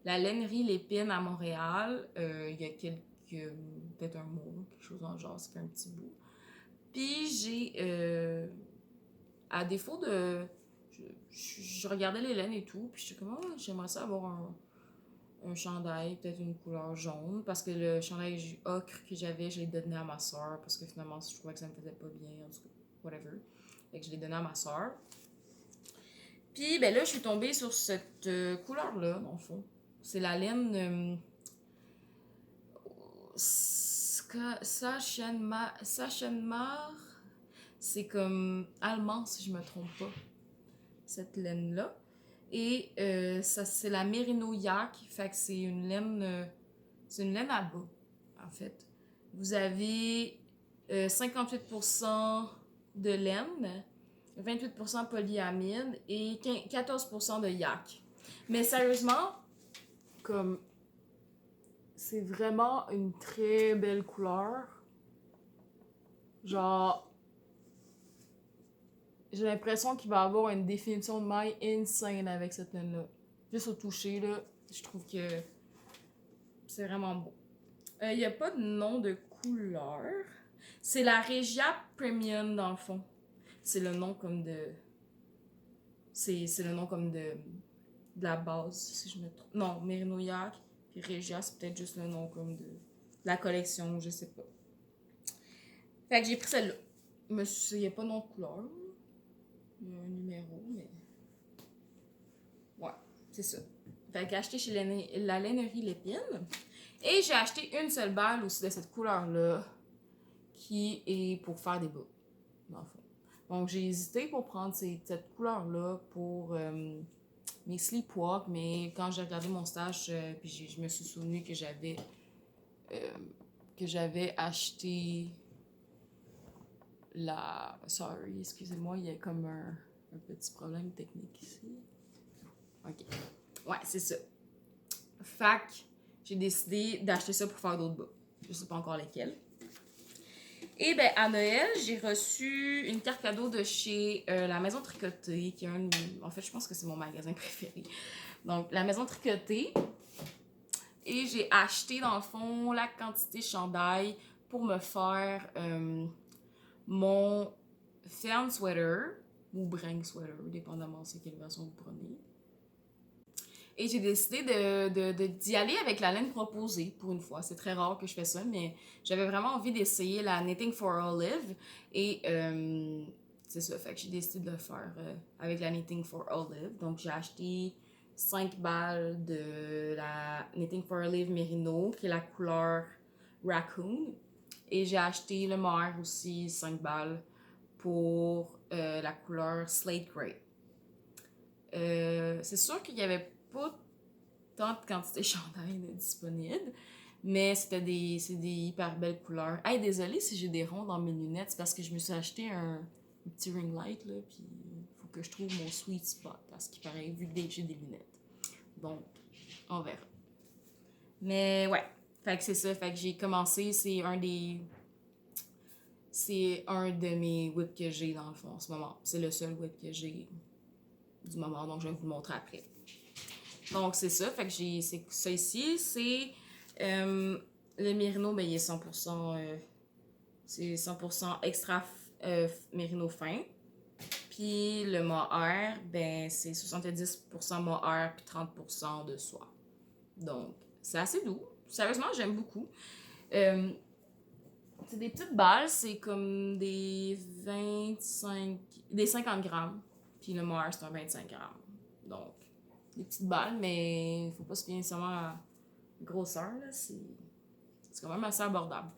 La Lainerie Lépine à Montréal. Il y a peut-être un mois, quelque chose dans le genre, ça fait un petit bout. Puis j'ai, à défaut de. Je regardais les laines et tout, puis j'étais comme, oh, j'aimerais ça avoir un chandail, peut-être une couleur jaune, parce que le chandail ocre que j'avais, je l'ai donné à ma soeur, parce que finalement, je trouvais que ça me faisait pas bien, en tout cas, whatever. Fait que je l'ai donné à ma soeur. Puis, ben là, je suis tombée sur cette couleur-là, dans le fond. C'est la laine Sachenmar. C'est comme allemand, si je me trompe pas, cette laine-là. Et ça, c'est la Merino Yak. Fait que c'est une laine à bas, en fait. Vous avez 58% de laine, 28% polyamide et 14% de yak. Mais sérieusement, comme c'est vraiment une très belle couleur. Genre, j'ai l'impression qu'il va avoir une définition de maille insane avec cette laine-là. Juste au toucher, là, je trouve que c'est vraiment beau. Il n'y a pas de nom de couleur. C'est la Regia Premium dans le fond. C'est le nom comme de. C'est le nom comme de la base, si je me trompe. Non, Merino Yak. Puis Regia, c'est peut-être juste le nom comme de la collection, je sais pas. Fait que j'ai pris celle-là. Il n'y a pas de nom de couleur. Il y a un numéro, mais. Ouais, c'est ça. Fait que j'ai acheté chez la lainerie Lépine. Et j'ai acheté une seule balle aussi de cette couleur-là, qui est pour faire des bas, dans le fond. Donc j'ai hésité pour prendre cette couleur-là pour mes sleepwalks, mais quand j'ai regardé mon stage, puis je me suis souvenu que j'avais acheté la... Sorry, excusez-moi, il y a comme un petit problème technique ici. Ok. Ouais, c'est ça. Fac, j'ai décidé d'acheter ça pour faire d'autres bas. Je sais pas encore lesquels. Et ben à Noël, j'ai reçu une carte cadeau de chez La Maison Tricotée, qui est en fait, je pense que c'est mon magasin préféré. Donc, La Maison Tricotée. Et j'ai acheté, dans le fond, la quantité chandail pour me faire mon Fan Sweater ou Bring Sweater, dépendamment c'est quelle version vous prenez. Et j'ai décidé d'y aller avec la laine proposée pour une fois. C'est très rare que je fais ça, mais j'avais vraiment envie d'essayer la Knitting for Olive. Et c'est ça, fait que j'ai décidé de le faire avec la Knitting for Olive. Donc j'ai acheté 5 balles de la Knitting for Olive Merino, qui est la couleur Raccoon. Et j'ai acheté le mohair aussi, 5 balles, pour la couleur Slate Grey. C'est sûr qu'il n'y avait pas tant de quantité de chandail disponible, mais c'est des hyper belles couleurs. Hey, désolée si j'ai des ronds dans mes lunettes, c'est parce que je me suis acheté un petit ring light, là, puis il faut que je trouve mon sweet spot, parce qu'il paraît, vu que j'ai des lunettes. Donc, on verra. Mais ouais, fait que c'est ça, fait que j'ai commencé, c'est un de mes whips que j'ai dans le fond en ce moment. C'est le seul whip que j'ai du moment, donc je vais vous le montrer après. Donc c'est ça, fait que j'ai ça ici, c'est le Merino, ben il est 100%, c'est 100% extra Merino fin. Puis le mohair, ben c'est 70% mohair puis 30% de soie. Donc c'est assez doux. Sérieusement, j'aime beaucoup. C'est des petites balles, c'est comme des 50 grammes. Puis le mohair, c'est un 25 grammes. Donc, des petites balles, mais il faut pas se fier nécessairement à la grosseur, là. C'est quand même assez abordable.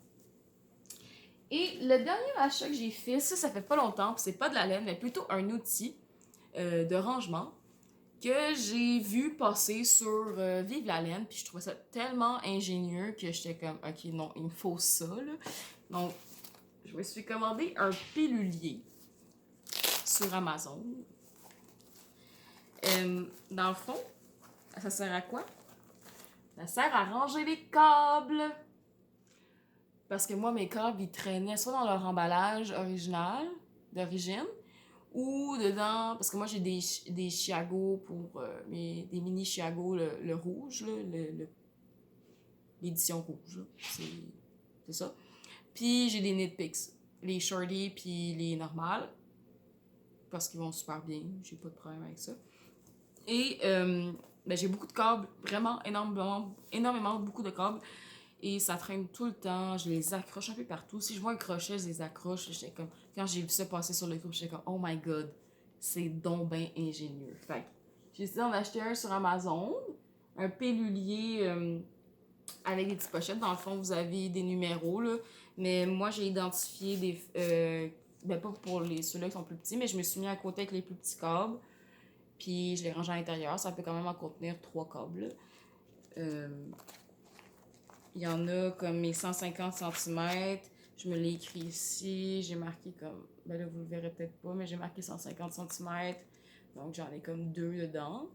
Et le dernier achat que j'ai fait, ça fait pas longtemps, puis c'est pas de la laine, mais plutôt un outil de rangement que j'ai vu passer sur Vive la laine, puis je trouvais ça tellement ingénieux que j'étais comme, ok, non, il me faut ça, là. Donc, je me suis commandé un pilulier sur Amazon. Dans le fond, ça sert à quoi? Ça sert à ranger les câbles. Parce que moi, mes câbles, ils traînaient soit dans leur emballage original, d'origine, ou dedans, parce que moi j'ai des Chiago pour des mini Chiago, le rouge, là, l'édition rouge, c'est ça. Puis j'ai des Knit Picks, les shorty puis les normales, parce qu'ils vont super bien, j'ai pas de problème avec ça. Et ben, j'ai beaucoup de câbles, vraiment énormément beaucoup de câbles. Et ça traîne tout le temps, je les accroche un peu partout. Si je vois un crochet, je les accroche. J'étais comme, quand j'ai vu ça passer sur le groupe, j'étais comme, oh my god, c'est donc ben ingénieux. Fait que j'ai décidé d'en acheter un sur Amazon, un pilulier avec des petites pochettes. Dans le fond, vous avez des numéros, là. Mais moi, j'ai identifié des. Ben, pas pour ceux-là qui sont plus petits, mais je me suis mis à côté avec les plus petits câbles. Puis je les range à l'intérieur. Ça peut quand même en contenir 3 câbles. Il y en a comme mes 150 cm. Je me l'ai écrit ici. J'ai marqué comme. Ben là, vous le verrez peut-être pas, mais j'ai marqué 150 cm. Donc, j'en ai comme 2 dedans.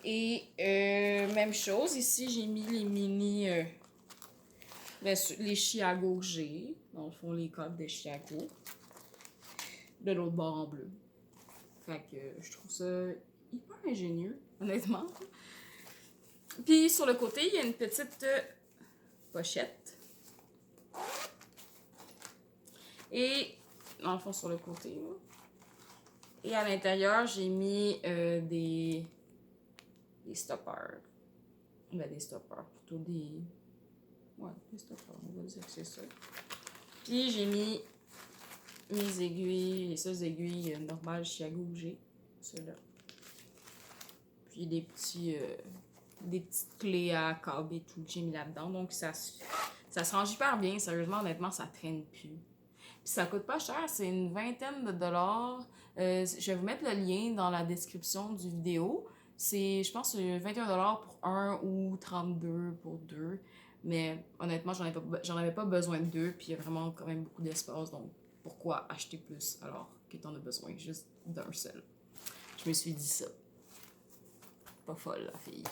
Et même chose, ici, j'ai mis les mini. Les Chiago que j'ai. Dans le fond, les câbles des Chiago. De l'autre bord en bleu. Fait que je trouve ça hyper ingénieux, honnêtement. Puis sur le côté, il y a une petite pochette. Et, dans le fond, sur le côté, là. Et à l'intérieur, j'ai mis des stoppers. Ben, des stoppers, plutôt des... Ouais, des stoppers, on va dire que c'est ça. Puis j'ai mis mes aiguilles, les seules aiguilles normales Chiago que j'ai. Ceux-là. Puis des petites clés à câble et tout que j'ai mis là-dedans. Donc ça se range hyper bien. Sérieusement, honnêtement, ça traîne plus. Puis ça coûte pas cher, c'est une vingtaine de dollars. Je vais vous mettre le lien dans la description du vidéo. C'est, je pense, 21 dollars pour un ou 32 pour deux. Mais honnêtement, j'en avais pas besoin de deux. Puis il y a vraiment quand même beaucoup d'espace. Donc pourquoi acheter plus alors que t'en as besoin juste d'un seul? Je me suis dit ça. Pas folle, la fille.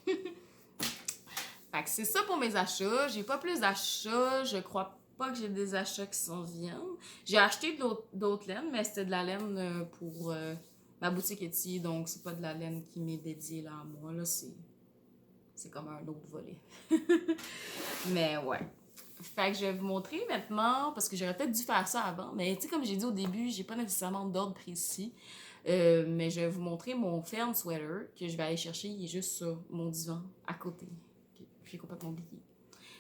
Fait que c'est ça pour mes achats. J'ai pas plus d'achats. Je crois pas que j'ai des achats qui s'en viennent. J'ai acheté d'autres laines, mais c'était de la laine pour ma boutique Etsy. Donc, c'est pas de la laine qui m'est dédiée là à moi. Là, c'est comme un autre volet. Mais ouais. Fait que je vais vous montrer maintenant, parce que j'aurais peut-être dû faire ça avant, mais tu sais, comme j'ai dit au début, j'ai pas nécessairement d'ordre précis. Mais je vais vous montrer mon fern sweater que je vais aller chercher. Il est juste sur mon divan à côté. J'ai complètement oublié.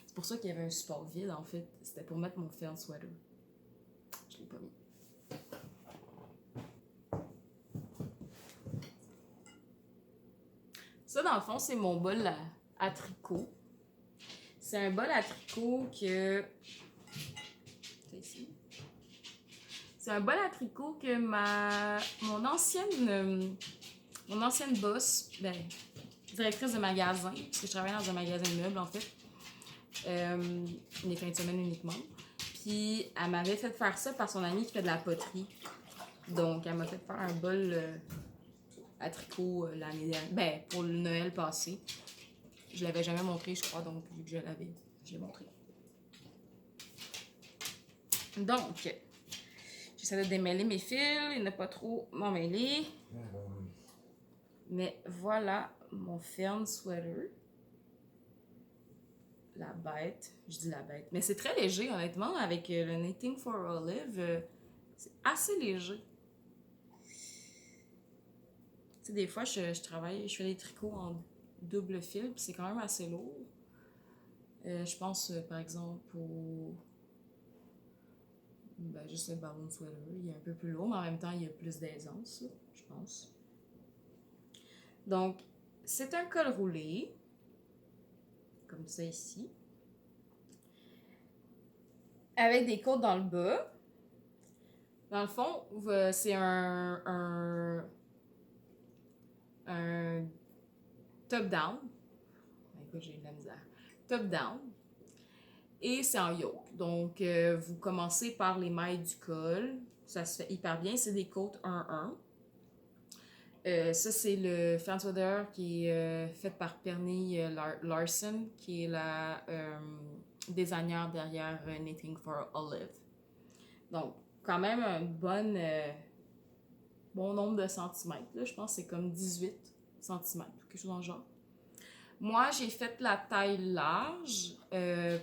C'est pour ça qu'il y avait un support vide en fait. C'était pour mettre mon fern sweater. Je l'ai pas mis. Ça, dans le fond, c'est mon bol à tricot. C'est un bol à tricot que. C'est ici. C'est un bol à tricot que mon ancienne boss, ben, directrice de magasin, parce que je travaille dans un magasin de meubles en fait, les fins de semaine uniquement. Puis elle m'avait fait faire ça par son amie qui fait de la poterie. Donc elle m'a fait faire un bol à tricot l'année dernière, ben pour le Noël passé. Je l'avais jamais montré, je crois, donc vu que je l'ai montré. Donc, j'essaie de démêler mes fils et ne pas trop m'en mêler. Mais voilà mon fern sweater. La bête, je dis la bête. Mais c'est très léger, honnêtement, avec le Knitting for Olive. C'est assez léger. Tu sais, des fois, je travaille, je fais des tricots en double fil, puis c'est quand même assez lourd. Je pense, par exemple, au... Ben, juste le balloon sweater, il est un peu plus lourd, mais en même temps, il y a plus d'aisance, je pense. Donc, c'est un col roulé, comme ça ici, avec des côtes dans le bas. Dans le fond, c'est un top-down. Écoute, j'ai de la misère. Top-down. Et c'est en yoke. Donc, vous commencez par les mailles du col. Ça se fait hyper bien. C'est des côtes 1-1. Ça, c'est le fern sweater qui est fait par Penny Larson, qui est la designer derrière Knitting for Olive. Donc, quand même un bon nombre de centimètres. Là. Je pense que c'est comme 18 centimètres, quelque chose dans le genre. Moi, j'ai fait la taille large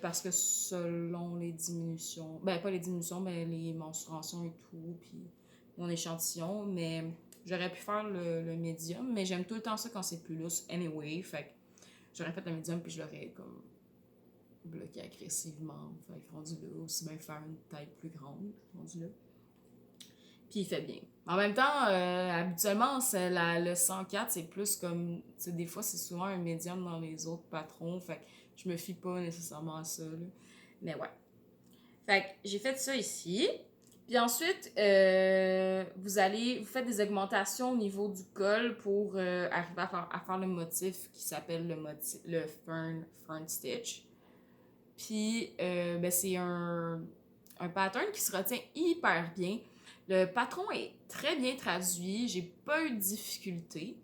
parce que selon les diminutions, ben pas les diminutions, mais les mensurations et tout, puis mon échantillon, mais j'aurais pu faire le médium, mais j'aime tout le temps ça quand c'est plus lousse, anyway, fait que j'aurais fait le médium puis je l'aurais comme bloqué agressivement, fait que rendu là, aussi bien faire une taille plus grande, rendu là. Puis il fait bien. En même temps, habituellement, le 104, c'est plus comme... Des fois, c'est souvent un médium dans les autres patrons. Fait que je me fie pas nécessairement à ça. Là. Mais ouais. Fait que j'ai fait ça ici. Puis ensuite, vous faites des augmentations au niveau du col pour arriver à faire le motif qui s'appelle le fern stitch. Puis, ben, c'est un pattern qui se retient hyper bien. Le patron est très bien traduit, j'ai pas eu de difficulté.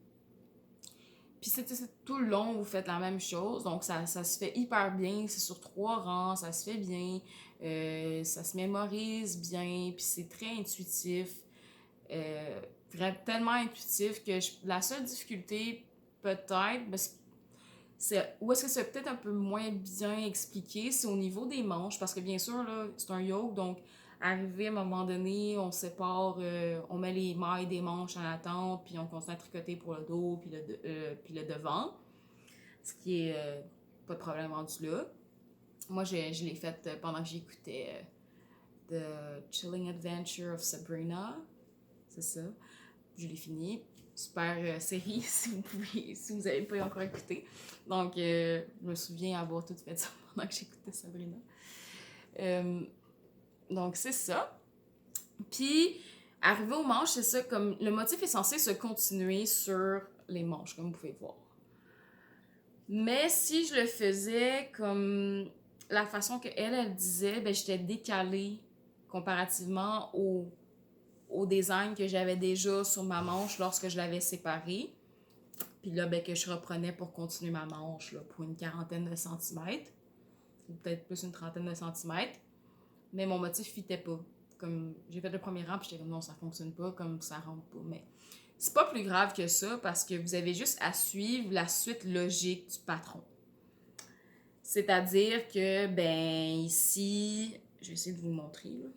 Puis c'est tout le long, vous faites la même chose, donc ça se fait hyper bien, c'est sur 3 rangs, ça se fait bien, ça se mémorise bien, puis c'est très intuitif. Tellement intuitif que la seule difficulté, peut-être, où est-ce que c'est peut-être un peu moins bien expliqué, c'est au niveau des manches, parce que bien sûr, là, c'est un yoke, donc arrivé à un moment donné, on sépare, on met les mailles des manches en attente, puis on continue à tricoter pour le dos, puis le devant, ce qui est pas de problème rendu là. Moi, je l'ai fait pendant que j'écoutais The Chilling Adventure of Sabrina, c'est ça, je l'ai fini. Super série si vous n'avez pas encore écouté. Donc, je me souviens avoir tout fait ça pendant que j'écoutais Sabrina. Donc, c'est ça. Puis, arrivé aux manches, c'est ça, comme le motif est censé se continuer sur les manches, comme vous pouvez voir. Mais si je le faisais comme la façon qu'elle disait, ben, j'étais décalée comparativement au design que j'avais déjà sur ma manche lorsque je l'avais séparée. Puis là, ben, que je reprenais pour continuer ma manche là, pour une quarantaine de centimètres. Ou peut-être plus une trentaine de centimètres. Mais mon motif fitait pas. Comme j'ai fait le premier rang, puis j'étais comme non, ça fonctionne pas, comme ça rentre pas. Mais c'est pas plus grave que ça parce que vous avez juste à suivre la suite logique du patron. C'est-à-dire que, ben, ici, je vais essayer de vous le montrer, là.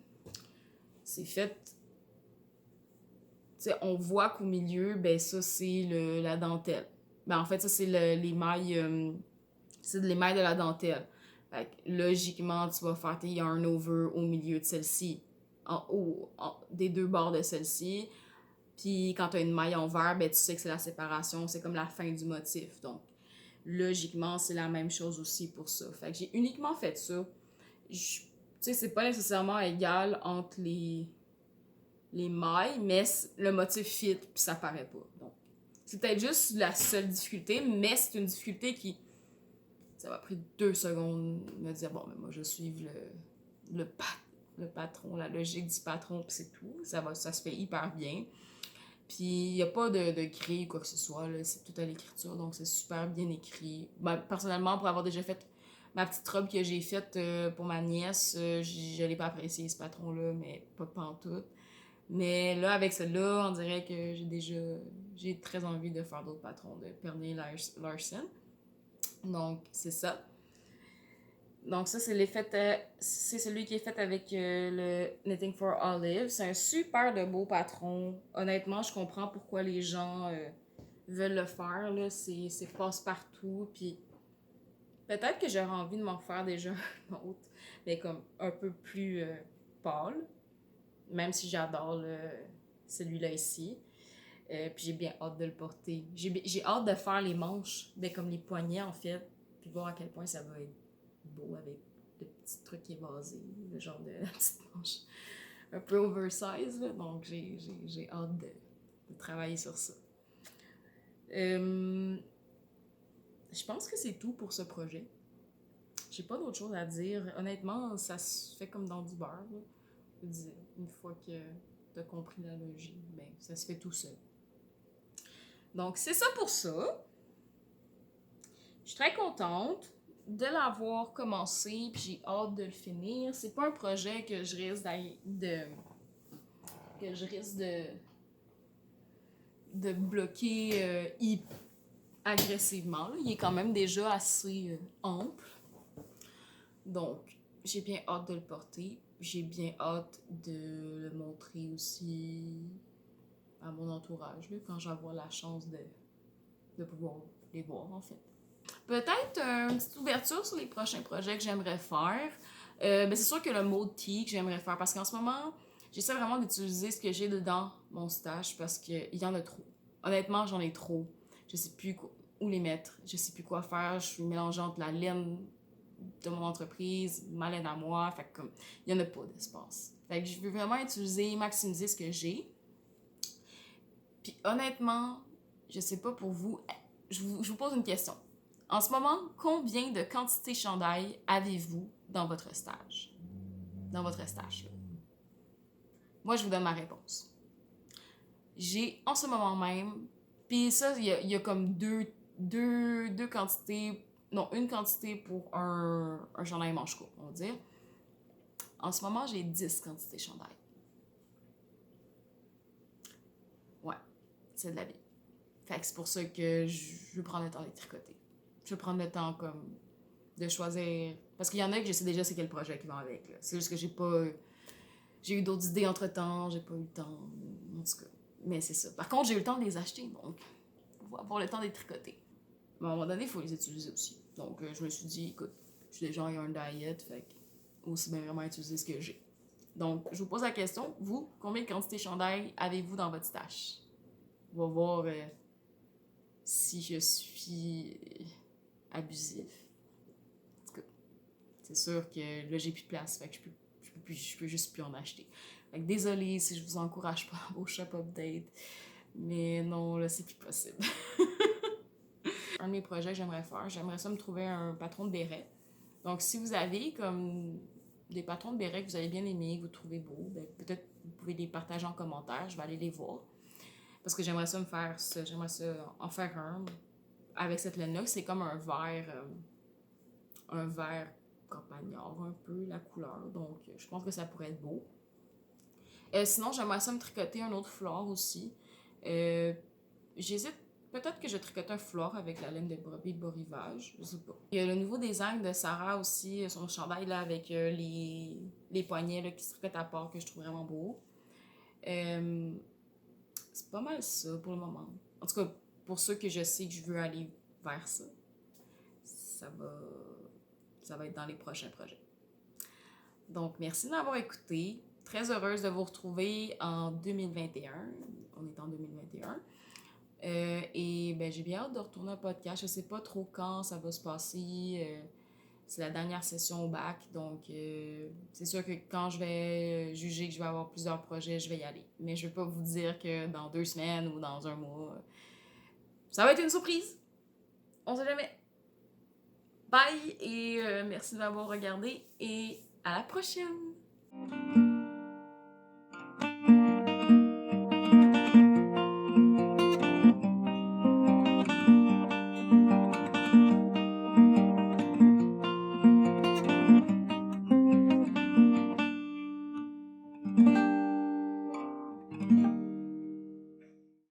C'est fait, tu sais, on voit qu'au milieu, ben, ça, c'est la dentelle. Ben, en fait, ça, c'est les mailles, c'est les mailles de la dentelle. Fait que, logiquement, tu vas faire tes yarn over au milieu de celle-ci, en haut, des deux bords de celle-ci. Puis quand tu as une maille en vert, ben, tu sais que c'est la séparation, c'est comme la fin du motif. Donc, logiquement, c'est la même chose aussi pour ça. Fait que j'ai uniquement fait ça. Tu sais, c'est pas nécessairement égal entre les mailles, mais le motif fit, puis ça paraît pas. Donc, c'est peut-être juste la seule difficulté, mais c'est une difficulté qui... Ça m'a pris 2 secondes de me dire, bon, mais moi, je suis le patron, la logique du patron, puis c'est tout. Ça se fait hyper bien. Puis il n'y a pas de grille ou quoi que ce soit, là. C'est tout à l'écriture, donc c'est super bien écrit. Ben, personnellement, pour avoir déjà fait ma petite robe que j'ai faite pour ma nièce, je l'ai pas apprécié ce patron-là, mais pas pantoute. Mais là, avec celle-là, on dirait que j'ai très envie de faire d'autres patrons de Pernille Larsen. Donc, c'est ça. Donc ça, c'est celui qui est fait avec le Knitting for Olive. C'est un super de beau patron. Honnêtement, je comprends pourquoi les gens veulent le faire. Là. C'est passe-partout. Puis peut-être que j'aurais envie de m'en faire déjà un autre, mais comme un peu plus pâle. Même si j'adore celui-là ici. Puis j'ai bien hâte de le porter. J'ai hâte de faire les manches, comme les poignets en fait, puis voir à quel point ça va être beau avec le petit truc évasé, le genre de la petite manche un peu oversize. Là. Donc j'ai hâte de travailler sur ça. Je pense que c'est tout pour ce projet. J'ai pas d'autre chose à dire. Honnêtement, ça se fait comme dans du beurre. Là. Je veux dire, une fois que t'as compris la logique, ben ça se fait tout seul. Donc c'est ça pour ça. Je suis très contente de l'avoir commencé, puis j'ai hâte de le finir. C'est pas un projet que je risque de bloquer agressivement. Là. Il est quand même déjà assez ample. Donc, j'ai bien hâte de le porter. J'ai bien hâte de le montrer aussi à mon entourage, là, quand j'aurai la chance de pouvoir les voir, en fait. Peut-être une petite ouverture sur les prochains projets que j'aimerais faire. Ben c'est sûr que le mode tea que j'aimerais faire, parce qu'en ce moment, j'essaie vraiment d'utiliser ce que j'ai dedans mon stash, parce qu'il y en a trop. Honnêtement, j'en ai trop. Je sais plus où les mettre. Je sais plus quoi faire. Je suis mélangée entre la laine de mon entreprise, ma laine à moi. Fait que comme, il y en a pas d'espace. Fait que je veux vraiment utiliser, maximiser ce que j'ai. Puis honnêtement, je sais pas pour vous, je vous pose une question. En ce moment, combien de quantités chandail avez-vous dans votre stage? Dans votre stage, là. Moi, je vous donne ma réponse. J'ai, en ce moment même, puis ça, il y a comme deux quantités, non, une quantité pour un chandail manche court, on va dire. En ce moment, j'ai 10 quantités chandail. Ouais, c'est de la vie. Fait que c'est pour ça que je veux prendre le temps de tricoter. Je veux prendre le temps comme de choisir. Parce qu'il y en a que je sais déjà c'est quel projet qui va avec. Là. C'est juste que j'ai pas. J'ai eu d'autres idées entre temps, j'ai pas eu le temps. En tout cas. Mais c'est ça. Par contre, j'ai eu le temps de les acheter, donc on va avoir le temps de les tricoter. Mais à un moment donné, il faut les utiliser aussi. Donc je me suis dit, écoute, je suis déjà en un diet, fait que aussi bien vraiment utiliser ce que j'ai. Donc, je vous pose la question, vous, combien de quantités chandail avez-vous dans votre stash? On va voir si je suis abusif. En tout cas, c'est sûr que là, j'ai plus de place, fait que je peux juste plus en acheter. Fait que désolée si je vous encourage pas à vos shop updates, mais non, là, c'est plus possible. Un de mes projets que j'aimerais ça me trouver un patron de béret. Donc, si vous avez comme des patrons de béret que vous avez bien aimés, que vous trouvez beaux, ben, peut-être vous pouvez les partager en commentaire, je vais aller les voir. Parce que j'aimerais ça j'aimerais ça en faire un avec cette laine-là. C'est comme un vert campagnard un peu, la couleur. Donc, je pense que ça pourrait être beau. Sinon, j'aimerais ça me tricoter un autre foulard aussi. J'hésite Peut-être que je tricote un foulard avec la laine de brebis bas rivage, je sais pas. Il y a le nouveau design de Sarah aussi, son chandail là avec les poignets là, qui se tricotent à part que je trouve vraiment beau. C'est pas mal ça pour le moment. En tout cas, pour ceux que je sais que je veux aller vers ça, ça va, ça va être dans les prochains projets. Donc, merci de m'avoir écouté. Très heureuse de vous retrouver en 2021. On est en 2021. Et ben, j'ai bien hâte de retourner au podcast. Je sais pas trop quand ça va se passer. C'est la dernière session au bac, donc c'est sûr que quand je vais juger que je vais avoir plusieurs projets, je vais y aller. Mais je vais pas vous dire que dans 2 semaines ou dans un mois, ça va être une surprise. On sait jamais. Bye et merci de m'avoir regardé et à la prochaine!